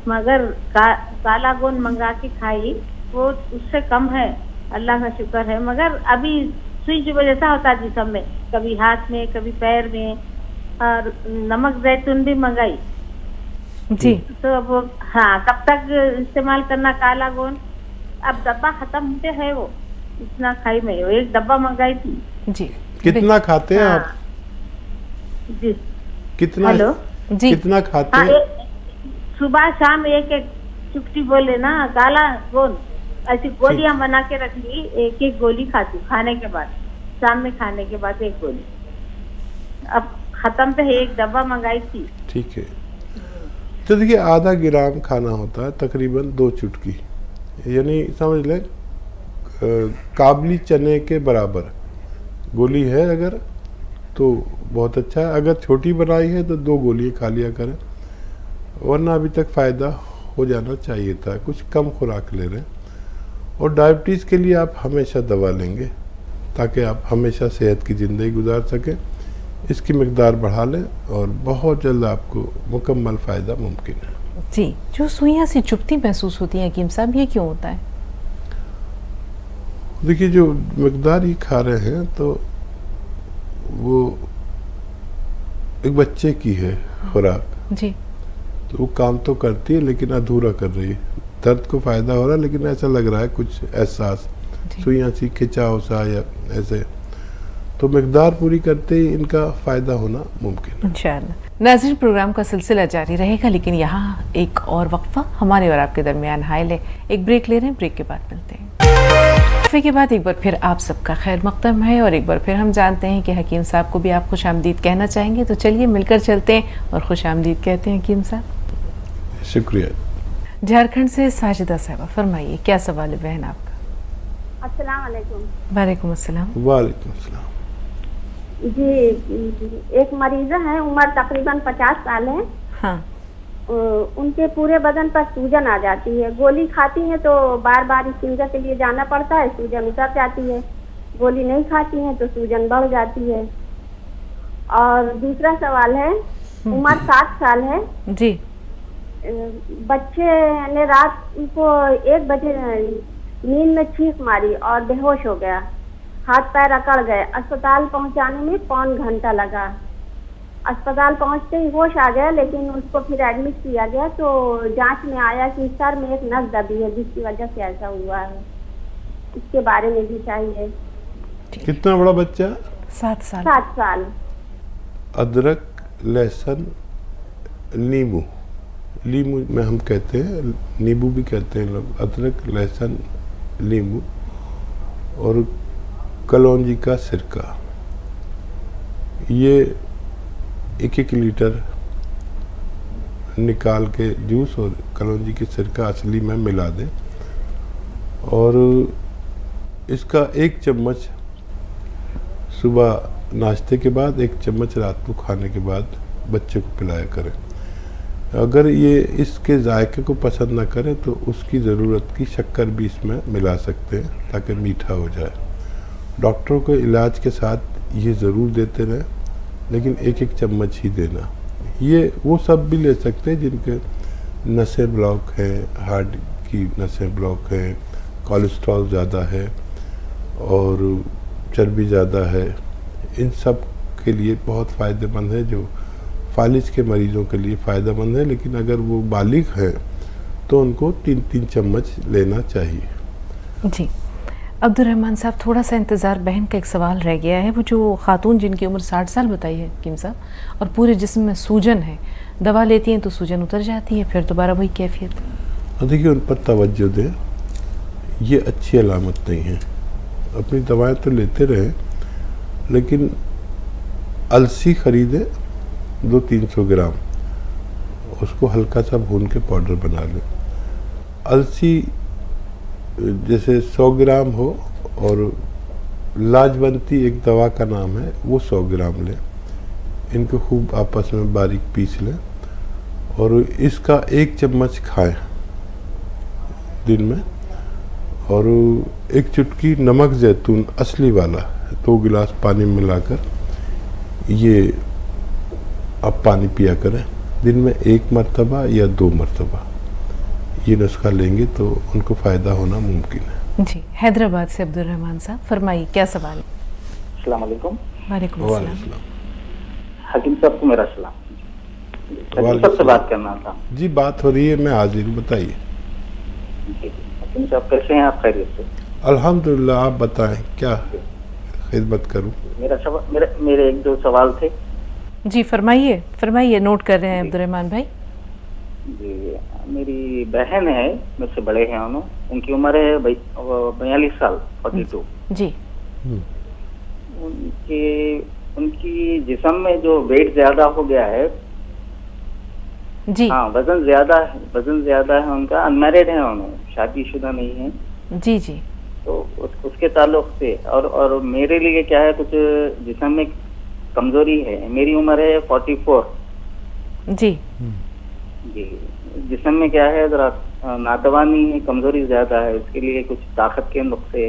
मगर काला गोंद मंगा के खाई, वो उससे कम है, अल्लाह का शुक्र है। मगर अभी सुई चुभा जैसा होता जिस्म में, कभी हाथ में कभी पैर में। और नमक जैतून भी मंगाई जी। तो अब हाँ, कब तक इस्तेमाल करना काला गोंद? अब डब्बा खत्म होते है, वो इतना खाई में, 1 डब्बा मंगाई थी। जी, कितना खाते हैं आप? जी, कितना? हेलो जी, कितना खाते हाँ, हैं? सुबह शाम 1-1 चुटकी बोले ना काला गोंद, ऐसी गोलियां बना के रख ली, 1-1 गोली खाती खाने के बाद, शाम में खाने के बाद 1 गोली। अब खत्म पे 1 डब्बा मंगाई थी। ठीक है, तो देखिए आधा ग्राम खाना होता है, तकरीबन 2 चुटकी, यानी समझ लें काबली चने के बराबर गोली है अगर, तो बहुत अच्छा है। अगर छोटी बनाई है तो 2 गोली खा लिया करें, वरना अभी तक फ़ायदा हो जाना चाहिए था। कुछ कम खुराक ले रहे हैं। और डायबिटीज़ के लिए आप हमेशा दवा लेंगे ताकि आप हमेशा सेहत की ज़िंदगी गुजार सकें। इसकी मकदार बढ़ा लें और बहुत जल्द आपको मुकम्मल फ़ायदा मुमकिन है। जी, जो सुइयां सी चुभती महसूस होती हैं हकीम साहब, ये क्यों होता है? देखिए, जो मकदार ये खा रहे हैं तो वो एक बच्चे की है खुराक जी, तो वो काम तो करती है लेकिन अधूरा कर रही है। दर्द को फायदा हो रहा है लेकिन ऐसा लग रहा है कुछ एहसास, सुइयां सी खिंचाव सा या ऐसे, तो मकदार पूरी करते ही इनका फायदा होना मुमकिन है इंशाअल्लाह। नाज़रीन, प्रोग्राम का सिलसिला जारी रहेगा, लेकिन यहाँ एक और वक्फा हमारे और आपके दरमियान हायल है। एक ब्रेक ले रहे हैं, ब्रेक के बाद मिलते हैं। वक्फे के बाद एक बार फिर आप सबका खैर मकदम है और एक बार फिर हम जानते हैं कि हकीम साहब को भी आप खुश आमदीद कहना चाहेंगे, तो चलिए मिलकर चलते हैं और खुश आमदीद कहते हैं हकीम साहब। शुक्रिया। झारखंड से साजिदा साहबा, फरमाइए क्या सवाल है बहन आपका? अस्सलाम वालेकुम। वालेकुम अस्सलाम। वालेकुम अस्सलाम। जी, एक मरीज़ा है, उम्र तकरीबन 50 साल है। हाँ, उनके पूरे बदन पर सूजन आ जाती है। गोली खाती हैं तो बार बार स्टिंगर के लिए जाना पड़ता है, सूजन उतर जाती है। गोली नहीं खाती हैं तो सूजन बढ़ जाती है। और दूसरा सवाल है, उम्र 60 साल है जी, बच्चे ने रात को 1 बजे नींद में चीख मारी और बेहोश हो गया, हाथ पैर अकड़ गए। अस्पताल पहुंचाने में 1.25 घंटा लगा। अस्पताल पहुंचते ही होश आ गया, लेकिन उसको फिर एडमिट किया गया तो जांच में आया कि सर में एक नस दबी है जिसकी वजह से ऐसा हुआ है। इसके बारे में भी चाहिए। कितना बड़ा बच्चा? 7 साल। 7 साल। अदरक, लहसुन, नींबू, नींबू में हम कहते हैं, नींबू भी कहते हैं लोग। अदरक, लहसुन, नींबू और कलौंजी का सिरका, ये 1-1 लीटर निकाल के जूस और कलौंजी की सिरका असली में मिला दें और इसका 1 चम्मच सुबह नाश्ते के बाद, 1 चम्मच रात को खाने के बाद बच्चे को पिलाया करें। अगर ये इसके जायके को पसंद ना करें तो उसकी ज़रूरत की शक्कर भी इसमें मिला सकते हैं ताकि मीठा हो जाए। डॉक्टरों के इलाज के साथ ये ज़रूर देते रहें, लेकिन 1-1 चम्मच ही देना। ये वो सब भी ले सकते हैं जिनके नसें ब्लॉक हैं, हार्ट की नसें ब्लॉक हैं, कोलेस्ट्रॉल ज़्यादा है और चर्बी ज़्यादा है। इन सब के लिए बहुत फ़ायदेमंद है, जो फालिज के मरीज़ों के लिए फ़ायदेमंद है। लेकिन अगर वो बालिग हैं तो उनको 3-3 चम्मच लेना चाहिए। जी, अब्दुर्रहमान साहब, थोड़ा सा इंतज़ार, बहन का एक सवाल रह गया है। वो जो खातून जिनकी उम्र 60 साल बताई है हकीम साहब और पूरे जिस्म में सूजन है, दवा लेती हैं तो सूजन उतर जाती है, फिर दोबारा वही कैफियत। देखिए, उन पर तवज्जो दें, ये अच्छी अलामत नहीं है। अपनी दवाएं तो लेते रहें, लेकिन अलसी ख़रीदें 200-300 ग्राम, उसको हल्का सा भून के पाउडर बना लें। अलसी जैसे 100 ग्राम हो और लाजवंती एक दवा का नाम है, वो 100 ग्राम लें। इनको खूब आपस में बारीक पीस लें और इसका 1 चम्मच खाएं दिन में, और 1 चुटकी नमक जैतून असली वाला 2 गिलास पानी में मिलाकर ये आप पानी पिया करें। दिन में 1 मरतबा या 2 मरतबा ये नुस्खा लेंगे तो उनको फ़ायदा होना मुमकिन है। जी, हैदराबाद से अब्दुर्रहमान साहब, फरमाइए क्या सवाल है? अस्सलाम वालेकुम। वालेकुम अस्सलाम। हकीम साहब को मेरा सलाम। हकीम साहब से बात करना था। जी, बात हो रही है, मैं हाजिर हूँ, बताइए। हकीम साहब कैसे हैं आप? खैरियत से? अल्हम्दुलिल्लाह, आप बताएं क्या खिदमत करूँ? मेरे 1-2 सवाल थे। जी, फरमाइए फरमाइए, नोट कर रहे हैं अब्दुर्रहमान भाई। जी, मेरी बहन है, मेरे से बड़े हैं उनकी उम्र है 42 साल, 42। जी, उनकी जिस्म में जो वेट ज्यादा हो गया है। जी, हाँ, वजन ज्यादा है उनका। अनमैरिड है, उन्होंने शादीशुदा नहीं है। जी जी, तो उसके ताल्लुक से और मेरे लिए क्या है, कुछ जिस्म में कमजोरी है। मेरी उम्र है 44। जी जी, जिस्म में क्या है, जरा नादवानी है, कमजोरी ज्यादा है। उसके लिए कुछ ताकत के नुस्खे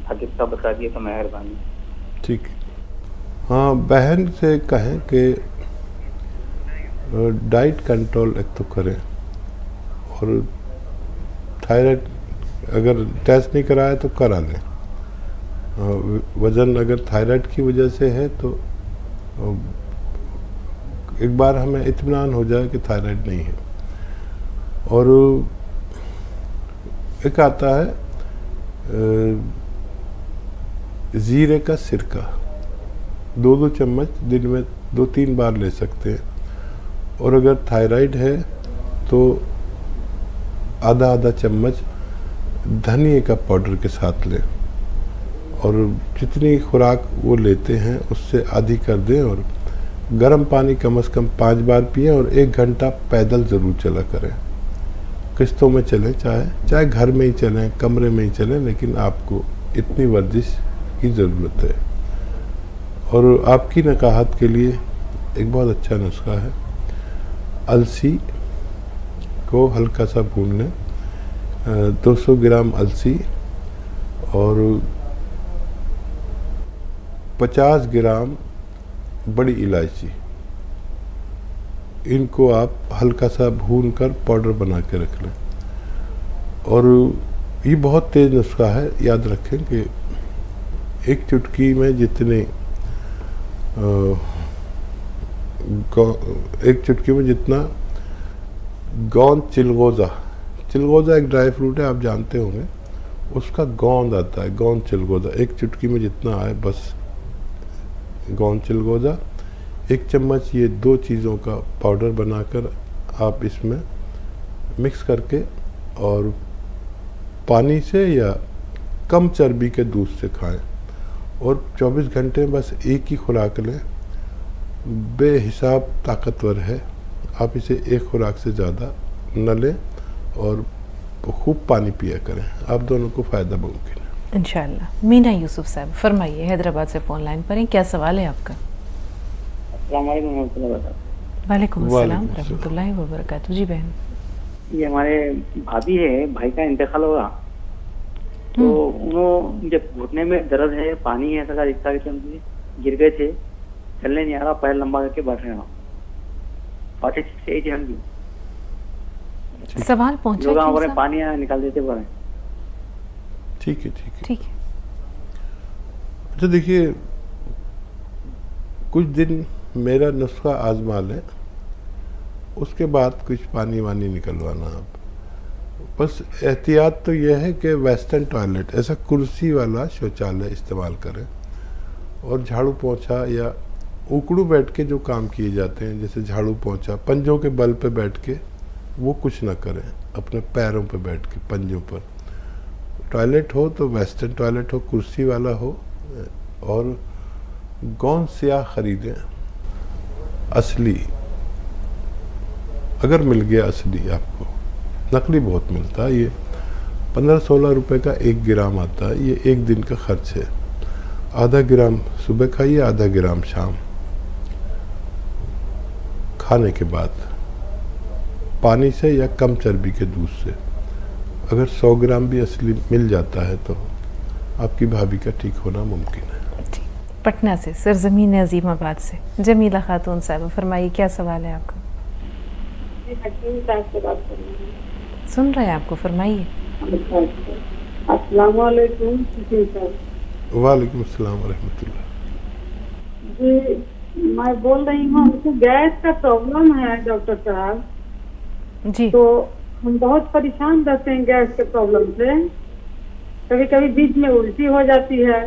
हकीम साहब बता दिए तो मेहरबानी। ठीक है। हाँ, बहन से कहें कि डाइट कंट्रोल एक तो करें, और थायराइड अगर टेस्ट नहीं कराया तो करा लें। वज़न अगर थायराइड की वजह से है तो एक बार हमें इत्मीनान हो जाए कि थायराइड नहीं है। और एक आता है ज़ीरे का सिरका, 2-2 चम्मच दिन में 2-3 बार ले सकते हैं। और अगर थायराइड है तो आधा चम्मच धनिए का पाउडर के साथ लें, और जितनी खुराक वो लेते हैं उससे आधी कर दें। और गर्म पानी कम से कम 5 बार पिएं और 1 घंटा पैदल ज़रूर चला करें। किस्तों में चलें, चाहे घर में ही चलें, कमरे में ही चलें, लेकिन आपको इतनी वर्जिश की ज़रूरत है। और आपकी नकाहत के लिए एक बहुत अच्छा नुस्खा है, अलसी को हल्का सा भून लें, 200 ग्राम अलसी और 50 ग्राम बड़ी इलायची, इनको आप हल्का सा भून कर पाउडर बना के रख लें। और ये बहुत तेज़ नुस्खा है, याद रखें कि एक चुटकी में जितने एक चुटकी में जितना गोंद चिलगोज़ा एक ड्राई फ्रूट है, आप जानते होंगे, उसका गोंद आता है, गोंद चिलगोज़ा, एक चुटकी में जितना आए बस गोंद चिलगोज़ा, 1 चम्मच ये 2 चीज़ों का पाउडर बनाकर आप इसमें मिक्स करके और पानी से या कम चर्बी के दूध से खाएं। और 24 घंटे में बस एक ही खुराक लें, बेहिसाब ताकतवर है। आप इसे एक खुराक से ज़्यादा न लें और खूब पानी पिया करें, आप दोनों को फ़ायदा मुमकिन है इंशाअल्लाह। मीना यूसुफ साहब फरमाइए, हैदराबाद से फ़ोन लाइन पर हैं, क्या सवाल है आपका? वालेकुम अस्सलाम रहमतुल्लाहि व बरकातहू। जी बहन, ये हमारे भाभी है, भाई का इंतकाल होगा, तो उन्होंने जब घुटने में दर्द है, पानी है, ऐसा रिक्शा गिर गए थे, चलने नहीं आ रहा, पैर लंबा करके बैठ रहे हैं। सवाल पहुंचा, पानी निकाल देते बोले। ठीक है। अच्छा देखिए, कुछ दिन मेरा नुस्खा आजमा लें, उसके बाद कुछ पानी वानी निकलवाना आप। बस एहतियात तो यह है कि वेस्टर्न टॉयलेट, ऐसा कुर्सी वाला शौचालय इस्तेमाल करें। और झाड़ू पोंछा या उकड़ू बैठ के जो काम किए जाते हैं, जैसे झाड़ू पोंछा पंजों के बल पे बैठ के, वो कुछ ना करें, अपने पैरों पे बैठ के पंजों पर। टॉयलेट हो तो वेस्टर्न टॉयलेट हो, कुर्सी वाला हो, और गोंद स्याह खरीदें असली, अगर मिल गया असली आपको, नकली बहुत मिलता है, ये 15-16 रुपए का 1 ग्राम आता है, ये 1 दिन का खर्च है। आधा ग्राम सुबह खाइए, आधा ग्राम शाम खाने के बाद, पानी से या कम चर्बी के दूध से। अगर 100 ग्राम भी असली मिल जाता है तो आपकी भाभी का ठीक होना मुमकिन है। पटना से सरजमीन अजीमाबाद से जमीला खातून साहब फरमाइए, क्या सवाल है आपका? सुन रहे हैं आपको, फरमाइए। अस्सलाम वालेकुम। वालेकुम अस्सलाम रहमतुल्लाह। जी, मैं बोल रही हूँ, हमको गैस का प्रॉब्लम है डॉक्टर साहब जी। तो हम बहुत परेशान रहते हैं गैस के प्रॉब्लम से। कभी कभी बीच में उल्टी हो जाती है,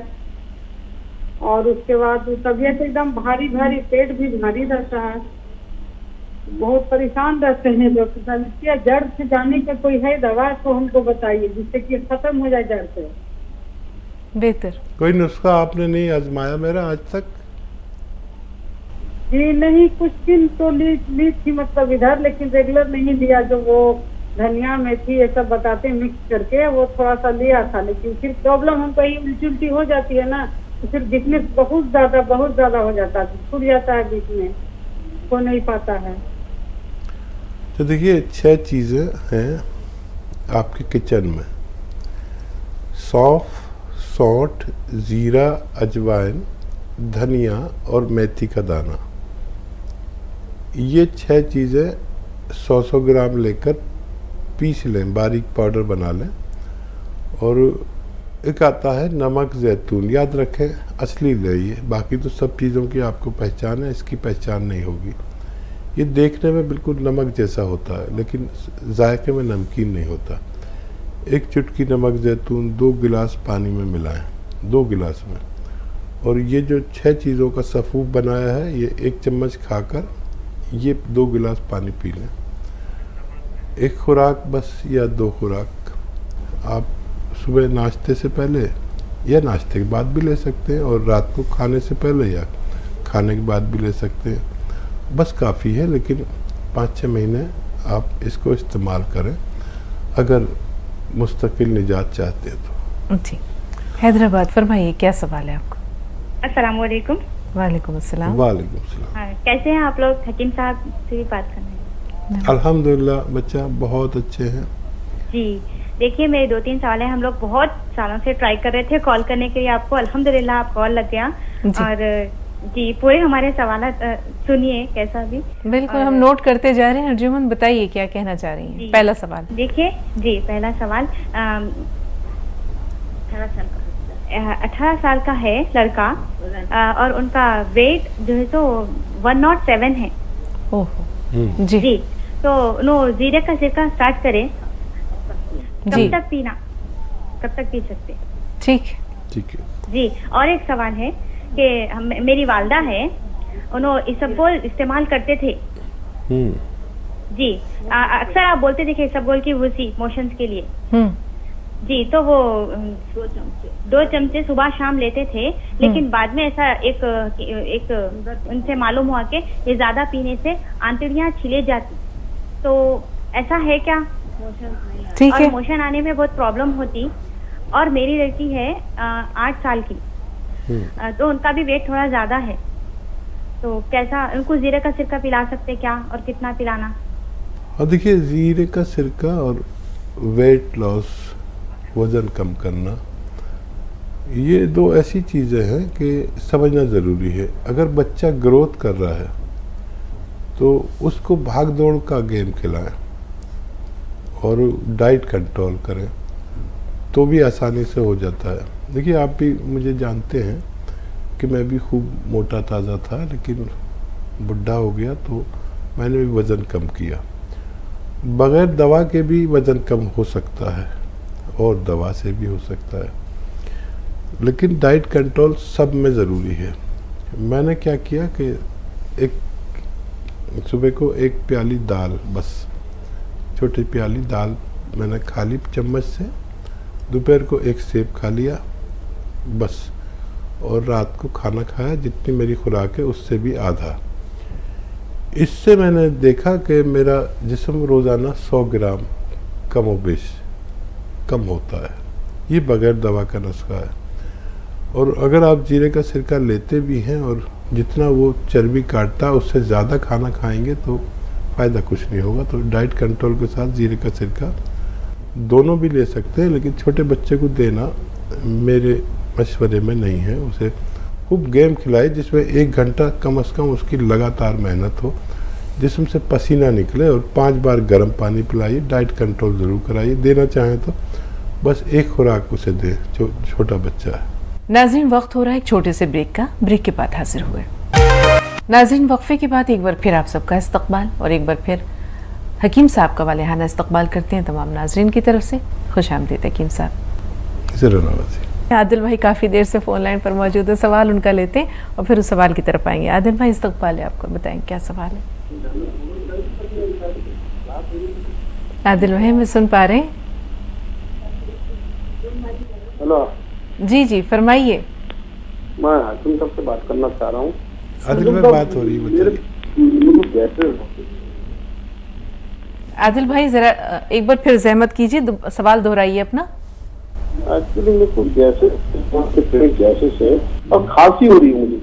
और उसके बाद तबीयत एकदम भारी भारी, पेट भी भारी रहता है, बहुत परेशान रहते हैं डॉक्टर साहब। क्या जड़ से जाने का कोई है दवा तो हमको बताइए, जिससे कि खत्म हो जाए जड़ से। बेहतर। कोई नुस्खा आपने नहीं आजमाया मेरा आज तक? जी नहीं, कुछ दिन तो ली थी, मतलब इधर, लेकिन रेगुलर नहीं लिया। जो वो धनिया मेथी ये सब बताते हैं मिक्स करके, वो थोड़ा सा लिया था, लेकिन फिर प्रॉब्लम हमको ही उल्टी हो जाती है ना, तो फिर वीकनेस बहुत ज्यादा हो जाता है, छूट जाता है बीच में, हो नहीं पाता है। तो देखिए, 6 चीज़ें हैं आपके किचन में: सौंफ, सौंठ, ज़ीरा, अजवाइन, धनिया और मेथी का दाना। ये 6 चीज़ें 100-100 ग्राम लेकर पीस लें, बारीक पाउडर बना लें। और एक आता है नमक जैतून, याद रखें असली ले, बाकी तो सब चीज़ों की आपको पहचान है, इसकी पहचान नहीं होगी। ये देखने में बिल्कुल नमक जैसा होता है लेकिन जायके में नमकीन नहीं होता। एक चुटकी नमक जैतून 2 गिलास पानी में मिलाएं, 2 गिलास में। और ये जो 6 चीज़ों का सफ़ूफ बनाया है, ये 1 चम्मच खाकर ये 2 गिलास पानी पी लें। 1 खुराक बस या 2 खुराक आप सुबह नाश्ते से पहले या नाश्ते के बाद भी ले सकते हैं, और रात को खाने से पहले या खाने के बाद भी ले सकते हैं। बस काफ़ी है, लेकिन 5-6 महीने आप इसको इस्तेमाल करें अगर मुस्तकिल निजात चाहते हैं तो। जी, हैदराबाद, फरमाइए क्या सवाल है आपको? अस्सलाम वालेकुम। वालेकुम अस्सलाम। वालेकुम अस्सलाम। हाँ, कैसे हैं आप लोग? हकीम साहब से भी बात करना है। अल्हम्दुलिल्लाह बच्चा बहुत अच्छे हैं। जी देखिए, मेरे 2-3 सवाल हैं। हम लोग बहुत सालों से ट्राई कर रहे थे कॉल करने के लिए आपको, अल्हम्दुलिल्लाह आप कॉल लग गया। और जी पूरे हमारे सवाल सुनिए कैसा भी। बिल्कुल, हम नोट करते जा रहे हैं। अर्जुमन बताइए क्या कहना चाह रही हैं? पहला सवाल देखिए जी, पहला सवाल 18 साल का है लड़का, और उनका वेट जो है तो 107 है। ओहो जी तो नो जीरे का सिरका स्टार्ट करें, कब तक पीना, कब तक पी सकते? ठीक है जी। और एक सवाल है कि मेरी वालदा है, उन्होंने इसबगोल इस्तेमाल करते थे जी। अक्सर आप बोलते थे कि इसबगोल की वुसी मोशंस के लिए जी, तो वो 2 चमचे सुबह शाम लेते थे, लेकिन बाद में ऐसा एक उनसे मालूम हुआ कि ये ज्यादा पीने से आंतड़ियां छिले जाती, तो ऐसा है क्या? ठीक और है। मोशन आने में बहुत प्रॉब्लम होती। और मेरी लड़की है 8 साल की, तो उनका भी वेट थोड़ा ज्यादा है, तो कैसा उनको जीरे का सिरका पिला सकते क्या, और कितना पिलाना? हाँ देखिए, जीरे का सिरका और वेट लॉस, वज़न कम करना, ये 2 ऐसी चीज़ें हैं कि समझना ज़रूरी है। अगर बच्चा ग्रोथ कर रहा है तो उसको भाग दौड़ का गेम खिलाएं और डाइट कंट्रोल करें, तो भी आसानी से हो जाता है। देखिए, आप भी मुझे जानते हैं कि मैं भी खूब मोटा ताज़ा था, लेकिन बुढ़ा हो गया तो मैंने भी वज़न कम किया। बग़ैर दवा के भी वज़न कम हो सकता है और दवा से भी हो सकता है, लेकिन डाइट कंट्रोल सब में ज़रूरी है। मैंने क्या किया कि एक सुबह को 1 प्याली दाल, बस छोटी प्याली दाल मैंने खा ली चम्मच से, दोपहर को 1 सेब खा लिया बस, और रात को खाना खाया जितनी मेरी खुराक है उससे भी आधा। इससे मैंने देखा कि मेरा जिस्म रोज़ाना 100 ग्राम कमोबेश कम होता है। ये बगैर दवा का नुस्खा है। और अगर आप जीरे का सिरका लेते भी हैं और जितना वो चर्बी काटता है उससे ज़्यादा खाना खाएंगे तो फ़ायदा कुछ नहीं होगा। तो डाइट कंट्रोल के साथ जीरे का सिरका दोनों भी ले सकते हैं, लेकिन छोटे बच्चे को देना मेरे मशवरे में नहीं है। उसे खूब गेम खिलाए जिसमें 1 घंटा कम से कम उसकी लगातार मेहनत हो, जिसम से पसीना निकले, और 5 बार गर्म पानी पिलाइए। डाइट कंट्रोल ज़रूर कराइए। देना चाहें तो बस 1 खुराक उसे दें जो छोटा बच्चा है। नाज़रीन, वक्त हो रहा है एक छोटे से ब्रेक का। ब्रेक के बाद हाजिर हुए। नाज़रीन, वक्फे के बाद एक बार फिर आप सबका इस्तकबाल, और एक बार फिर हकीम साहब का वालेहाना इस्तकबाल करते हैं तमाम नाज़रीन की तरफ से। खुश आमदीद हकीम साहब। ज़रूर। आदिल भाई काफ़ी देर से फ़ोन लाइन पर मौजूद है, सवाल उनका लेते हैं और फिर उस सवाल की तरफ आएंगे। आदिल भाई, इस्तकबाल है आपको, बताएं क्या सवाल है? आदिल भाई, मैं सुन पा रहे हैं? हेलो जी जी, फरमाइए। मैं हाकिम साहब से बात करना चाह रहा हूँ। आदिल में बात हो रही है। आदिल भाई, जरा एक बार फिर जहमत कीजिए, सवाल दोहराइए अपना। एक्चुअली मेरे को गैसेस है और खांसी हो रही है मुझे।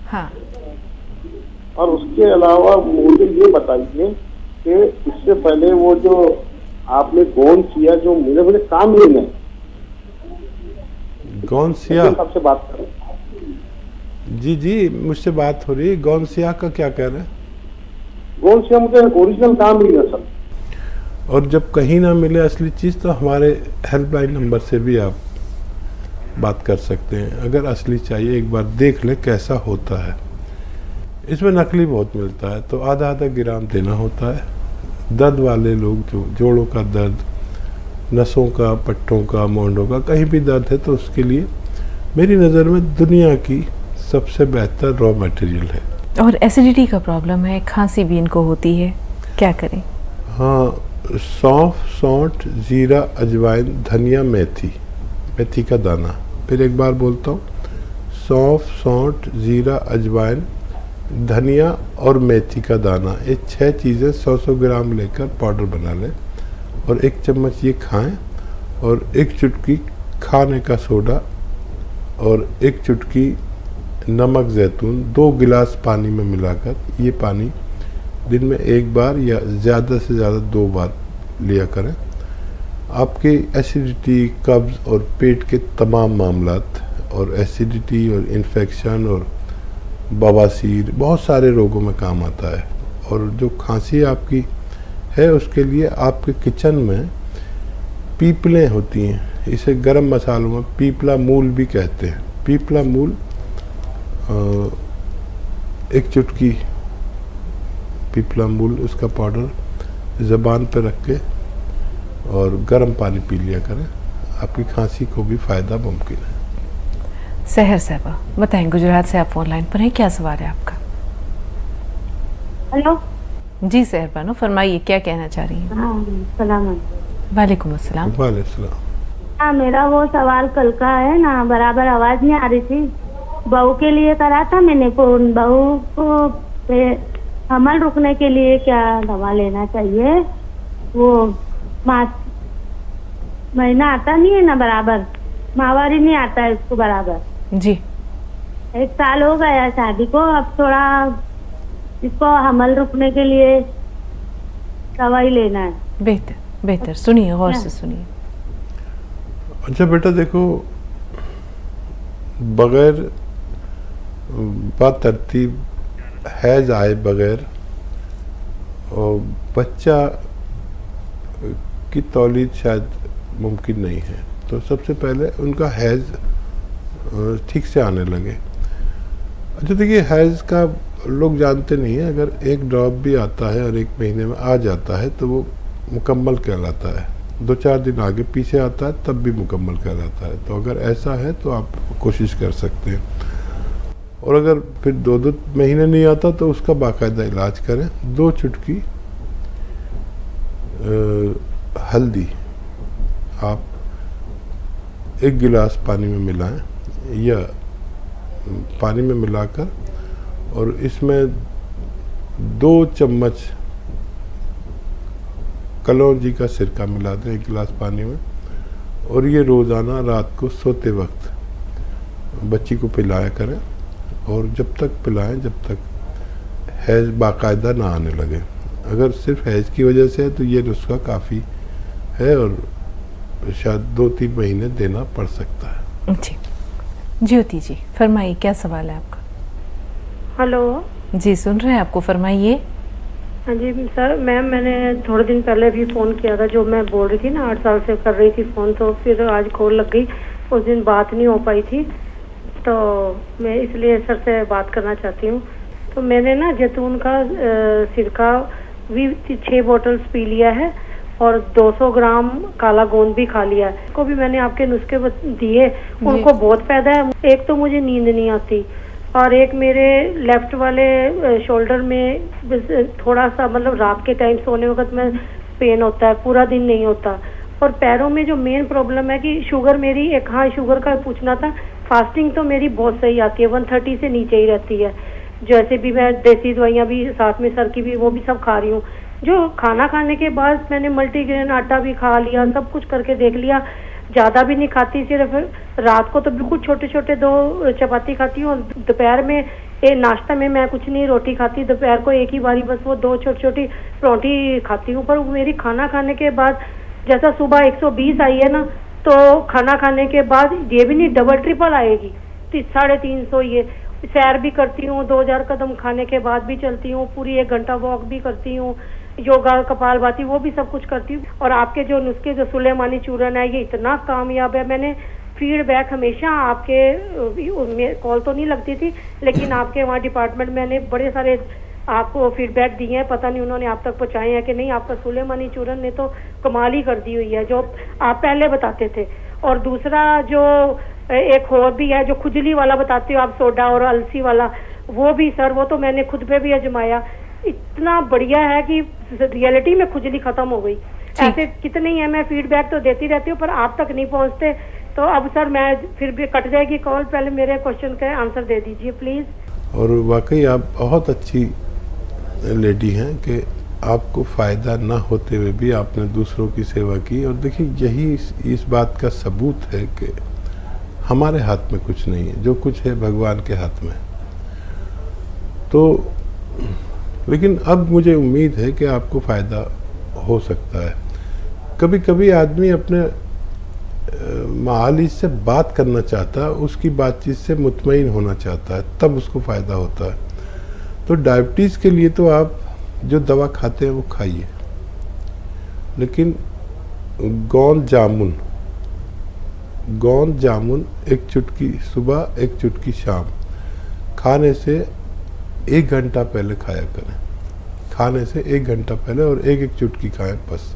हाँ। और उसके अलावा मुझे ये बताइए कि इससे पहले वो जो आपने कौन किया जो मुझे काम नहीं है, कौन सिया आपसे बात करें? जी मुझसे बात हो रही है। गौन सिया का क्या कह रहे हैं? गौन सिया मुझे ओरिजिनल काम नहीं है सर। और जब कहीं ना मिले असली चीज़ तो हमारे हेल्पलाइन नंबर से भी आप बात कर सकते हैं। अगर असली चाहिए एक बार देख ले कैसा होता है। इसमें नकली बहुत मिलता है, तो आधा आधा ग्राम देना होता है। दर्द वाले लोग जो जोड़ों का दर्द, नसों का, पट्टों का, मोंडों का कहीं भी दर्द है तो उसके लिए मेरी नज़र में दुनिया की सबसे बेहतर रॉ मटेरियल है। और एसिडिटी का प्रॉब्लम है, खांसी भी इनको होती है, क्या करें? हाँ, सौंफ, सौंठ, जीरा, अजवाइन, धनिया, मेथी, मेथी का दाना। फिर एक बार बोलता हूँ, सौंफ, सौंठ, जीरा, अजवाइन, धनिया और मेथी का दाना, ये 6 चीज़ें 100-100 ग्राम लेकर पाउडर बना लें और 1 चम्मच ये खाएं और 1 चुटकी खाने का सोडा और 1 चुटकी नमक जैतून 2 गिलास पानी में मिलाकर, ये पानी दिन में 1 बार या ज़्यादा से ज़्यादा 2 बार लिया करें। आपके एसिडिटी, कब्ज़ और पेट के तमाम मामलात, और एसिडिटी और इन्फेक्शन और बवासीर बहुत सारे रोगों में काम आता है। और जो खांसी आपकी है उसके लिए आपके किचन में पीपलें होती हैं, इसे गरम मसालों में पीपला मूल भी कहते हैं। पीपला मूल 1 चुटकी पीपला मूल, उसका पाउडर ज़बान पर रख के और गर्म पानी पी लिया करें, आपकी खांसी को भी फ़ायदा मुमकिन है। सहर साहबा बताएं, गुजरात से आप फोन लाइन पर हैं, क्या सवाल है आपका? हेलो जी सहर बानो, फरमाइए क्या कहना चाह रही हैं? हाँ, सलाम। वालेकुम अस्सलाम। वालेकुम। हाँ, मेरा वो सवाल कल का है ना, बराबर आवाज नहीं आ रही थी। बहू के लिए करा था मैंने फोन। बहू को हमल रुकने के लिए क्या दवा लेना चाहिए? वो महीना आता नहीं है ना बराबर, माहवारी नहीं आता है उसको बराबर जी। 1 साल हो गया शादी को, अब थोड़ा इसको हमल रुकने के लिए दवाई लेना है। बेहतर बेहतर, सुनिए, गौर से सुनिए। अच्छा बेटा देखो, बगैर तरतीब हैज आए बगैर और बच्चा की तौलीद शायद मुमकिन नहीं है, तो सबसे पहले उनका हैज ठीक से आने लगे। अच्छा देखिए, हैज का लोग जानते नहीं है, अगर 1 ड्रॉप भी आता है और 1 महीने में आ जाता है तो वो मुकम्मल कहलाता है। 2-4 दिन आगे पीछे आता है तब भी मुकम्मल कहलाता है। तो अगर ऐसा है तो आप कोशिश कर सकते हैं। और अगर फिर 2-2 महीने नहीं आता तो उसका बाकायदा इलाज करें। 2 चुटकी हल्दी आप 1 गिलास पानी में मिलाएं या पानी में मिलाकर, और इसमें 2 चम्मच कलौंजी का सिरका मिला दें 1 गिलास पानी में, और ये रोज़ाना रात को सोते वक्त बच्ची को पिलाया करें। और जब तक पिलाएं जब तक हैज बाकायदा ना आने लगे। अगर सिर्फ हैज की वजह से है तो ये नुस्खा काफ़ी है और शायद 2-3 महीने देना पड़ सकता है। जी ज्योति जी फरमाइए, क्या सवाल है आपका? हेलो जी सुन रहे हैं आपको, फरमाइए। हाँ जी सर, मैंने थोड़े दिन पहले भी फ़ोन किया था, जो मैं बोल रही थी ना 8 साल से कर रही थी फ़ोन, तो फिर आज कॉल लग गई, उस दिन बात नहीं हो पाई थी, तो मैं इसलिए सर से बात करना चाहती हूँ। तो मैंने ना जैतून का सिरका भी 6 बॉटल्स पी लिया है और 200 ग्राम काला गोंद भी खा लिया है। को भी मैंने आपके नुस्खे दिए, उनको बहुत फायदा है। एक तो मुझे नींद नहीं आती, और एक मेरे लेफ्ट वाले शोल्डर में थोड़ा सा मतलब रात के टाइम सोने वक्त में पेन होता है, पूरा दिन नहीं होता। और पैरों में जो मेन प्रॉब्लम है कि शुगर मेरी, एक हाँ शुगर का पूछना था, फास्टिंग तो मेरी बहुत सही आती है, 130 से नीचे ही रहती है। जैसे भी मैं देसी दवाइयाँ भी साथ में सर की भी वो भी सब खा रही हूँ। जो खाना खाने के बाद मैंने मल्टीग्रेन आटा भी खा लिया, सब कुछ करके देख लिया, ज़्यादा भी नहीं खाती, सिर्फ रात को तो बिल्कुल छोटे छोटे 2 चपाती खाती हूँ, और दोपहर में नाश्ता में मैं कुछ नहीं रोटी खाती, दोपहर को एक ही बारी बस वो 2 छोटी छोटी परोठी खाती हूँ। पर मेरी खाना खाने के बाद जैसा सुबह 120 आई है ना, तो खाना खाने के बाद ये भी नहीं डबल ट्रिपल आएगी, 350 ये। सैर भी करती हूँ, 2000 कदम खाने के बाद भी चलती हूँ, पूरी 1 घंटा वॉक भी करती हूँ, योगा, कपालभाति वो भी सब कुछ करती हूँ। और आपके जो नुस्खे, जो सुलेमानी चूरन है, ये इतना कामयाब है। मैंने फीडबैक हमेशा आपके, कॉल तो नहीं लगती थी, लेकिन आपके वहाँ डिपार्टमेंट में मैंने बड़े सारे आपको फीडबैक दिए हैं। पता नहीं उन्होंने आप तक पहुँचाए हैं कि नहीं। आपका सुलेमानी चूरन ने तो कमाल ही कर दी हुई है, जो आप पहले बताते थे। और दूसरा जो एक और भी है, जो खुजली वाला बताते हो आप, सोडा और अलसी वाला, वो भी सर, वो तो मैंने खुद पे भी आजमाया, इतना बढ़िया है कि रियलिटी में खुजली खत्म हो गई। ऐसे कितने ही है, मैं फीडबैक तो देती रहती हूँ पर आप तक नहीं पहुँचते। तो अब सर मैं फिर भी कट जाएगी कॉल, पहले मेरे क्वेश्चन का आंसर दे दीजिए प्लीज। और वाकई आप बहुत अच्छी लेडी हैं कि आपको फ़ायदा ना होते हुए भी आपने दूसरों की सेवा की। और देखिए, यही इस बात का सबूत है कि हमारे हाथ में कुछ नहीं है, जो कुछ है भगवान के हाथ में। तो लेकिन अब मुझे उम्मीद है कि आपको फ़ायदा हो सकता है। कभी कभी आदमी अपने मालिक से बात करना चाहता है, उसकी बातचीत से मुतमईन होना चाहता है, तब उसको फ़ायदा होता है। तो डायबिटीज़ के लिए तो आप जो दवा खाते हैं वो खाइए, लेकिन गोंद जामुन एक चुटकी सुबह, एक चुटकी शाम, खाने से 1 घंटा पहले खाया करें। खाने से 1 घंटा पहले, और एक चुटकी खाएं बस।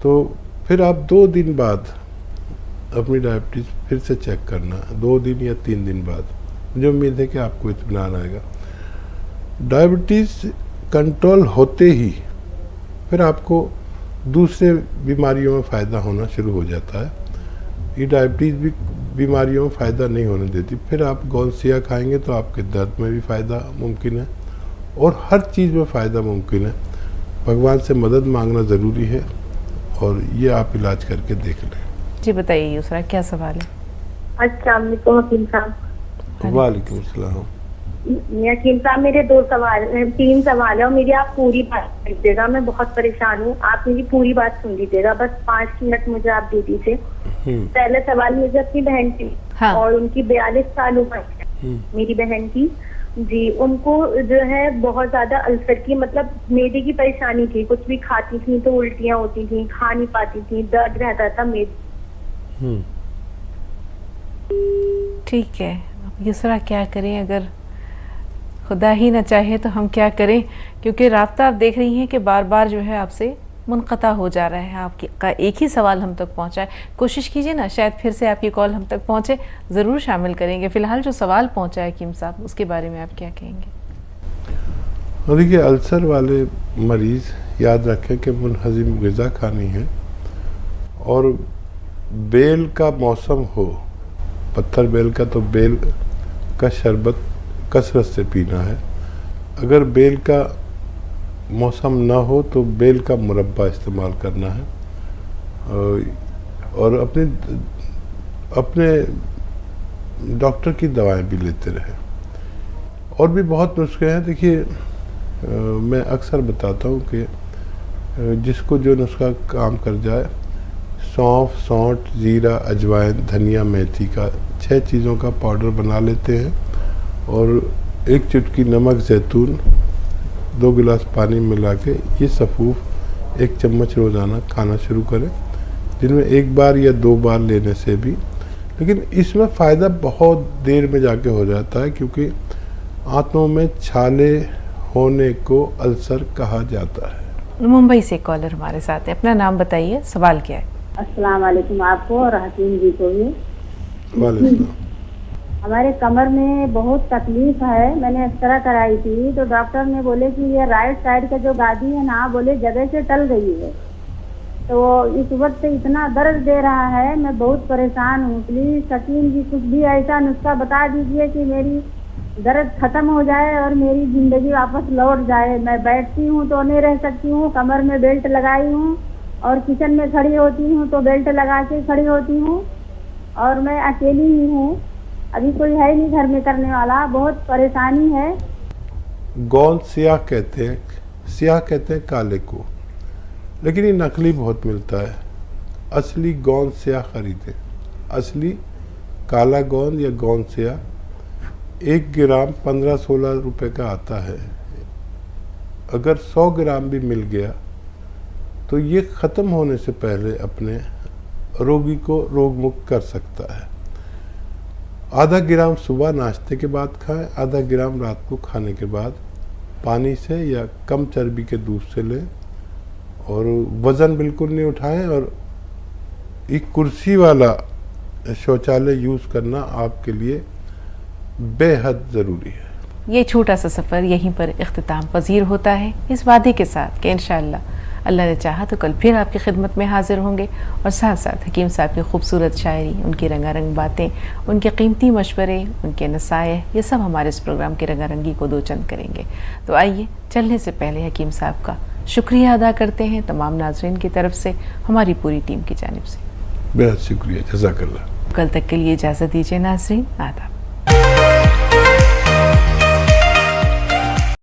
तो फिर आप 2 दिन बाद अपनी डायबिटीज़ फिर से चेक करना, 2 दिन या 3 दिन बाद। मुझे उम्मीद है कि आपको इत्मीनान आएगा। डायबिटीज़ कंट्रोल होते ही फिर आपको दूसरे बीमारियों में फ़ायदा होना शुरू हो जाता है। ये डायबिटीज़ भी बीमारियों में फ़ायदा नहीं होने देती। फिर आप गोंसिया खाएंगे तो आपके दर्द में भी फ़ायदा मुमकिन है, और हर चीज़ में फ़ायदा मुमकिन है। भगवान से मदद मांगना ज़रूरी है, और ये आप इलाज करके देख लें। जी बताइए यूसरा, क्या सवाल है? अस्सलाम वालेकुम हकीम साहब। वालेकुम सलाम। हकीम साहब, मेरे 3 सवाल है, और मेरी आप पूरी बात सुन लीजिएगा। मैं बहुत परेशान हूँ, आप मेरी पूरी बात सुन लीजिएगा, बस 5 मिनट मुझे आप दे दीजिए। पहला सवाल मुझे अपनी बहन की, और उनकी 42 साल उम्र है, मेरी बहन की जी। उनको जो है बहुत ज्यादा अल्सर की, मतलब मैदे की परेशानी थी। कुछ भी खाती थी तो उल्टियाँ होती थी, खा नहीं पाती थी, दर्द रहता था मैदे। ठीक है, अब यूसरा क्या करें? अगर खुदा ही ना चाहे तो हम क्या करें, क्योंकि राब्ता आप देख रही हैं कि बार बार जो है आपसे मुनक़ता हो जा रहा है। आपकी का एक ही सवाल हम तक पहुंचा है। कोशिश कीजिए ना, शायद फिर से आपकी कॉल हम तक पहुंचे, ज़रूर शामिल करेंगे। फ़िलहाल जो सवाल पहुंचा है हकीम साहब, उसके बारे में आप क्या कहेंगे? देखिए, अल्सर वाले मरीज़ याद रखें कि मुनहज़िम ग़िज़ा खानी है, और बेल का मौसम हो, पत्थर बेल का, तो बेल का शरबत कसरत से पीना है। अगर बेल का मौसम ना हो तो बेल का मुरब्बा इस्तेमाल करना है, और अपने डॉक्टर की दवाएं भी लेते रहें। और भी बहुत नुस्खे हैं। देखिए, मैं अक्सर बताता हूँ कि जिसको जो नुस्खा काम कर जाए, सौंफ, सौंठ, जीरा, अजवाइन, धनिया, मेथी का 6 चीज़ों का पाउडर बना लेते हैं, और 1 चुटकी नमक, जैतून, 2 गिलास पानी मिला के ये सफ़ूफ 1 चम्मच रोज़ाना खाना शुरू करें, जिनमें 1 बार या 2 बार लेने से भी। लेकिन इसमें फ़ायदा बहुत देर में जाके हो जाता है, क्योंकि आंतों में छाले होने को अल्सर कहा जाता है। मुंबई से कॉलर हमारे साथ है, अपना नाम बताइए, सवाल क्या है? अस्सलाम वालेकुम आपको और हकीम जी को भी। वालेकुम। हमारे कमर में बहुत तकलीफ है, मैंने एक्सरा कराई थी तो डॉक्टर ने बोले कि ये राइट साइड का जो गादी है ना, बोले जगह से टल गई है। तो इस वक्त से इतना दर्द दे रहा है, मैं बहुत परेशान हूँ। प्लीज हकीम जी कुछ भी ऐसा नुस्खा बता दीजिए कि मेरी दर्द खत्म हो जाए और मेरी जिंदगी वापस लौट जाए। मैं बैठती हूँ तो नहीं रह सकती हूँ, कमर में बेल्ट लगाई हूँ, और किचन में खड़ी होती हूँ तो बेल्ट लगा के खड़ी होती हूँ, और मैं अकेली ही हूँ, अभी कोई है नहीं घर में करने वाला, बहुत परेशानी है। गोंद स्याह कहते हैं, स्याह कहते हैं काले को, लेकिन ये नकली बहुत मिलता है। असली गोंद स्याह खरीदें। असली काला गोंद या गोंद स्याह 1 ग्राम 15-16 रुपए का आता है। अगर 100 ग्राम भी मिल गया तो ये ख़त्म होने से पहले अपने रोगी को रोग मुक्त कर सकता है। आधा ग्राम सुबह नाश्ते के बाद खाएं, आधा ग्राम रात को खाने के बाद पानी से या कम चर्बी के दूध से लें, और वज़न बिल्कुल नहीं उठाएं, और एक कुर्सी वाला शौचालय यूज़ करना आपके लिए बेहद ज़रूरी है। ये छोटा सा सफ़र यहीं पर इख्तिताम पजीर होता है, इस वादे के साथ कि इंशाअल्लाह अल्लाह ने चाहा तो कल फिर आपकी खिदमत में हाजिर होंगे, और साथ साथ हकीम साहब की खूबसूरत शायरी, उनकी रंगारंग बातें, उनके कीमती मशवरे, उनके नसाए, ये सब हमारे इस प्रोग्राम की रंगारंगी को दो चंद करेंगे। तो आइए चलने से पहले हकीम साहब का शुक्रिया अदा करते हैं तमाम नाज़रीन की तरफ से, हमारी पूरी टीम की जानिब से। बेहद शुक्रिया, जज़ाकल्लाह। कल तक के लिए इजाज़त दीजिए नाज़रीन, आदाब।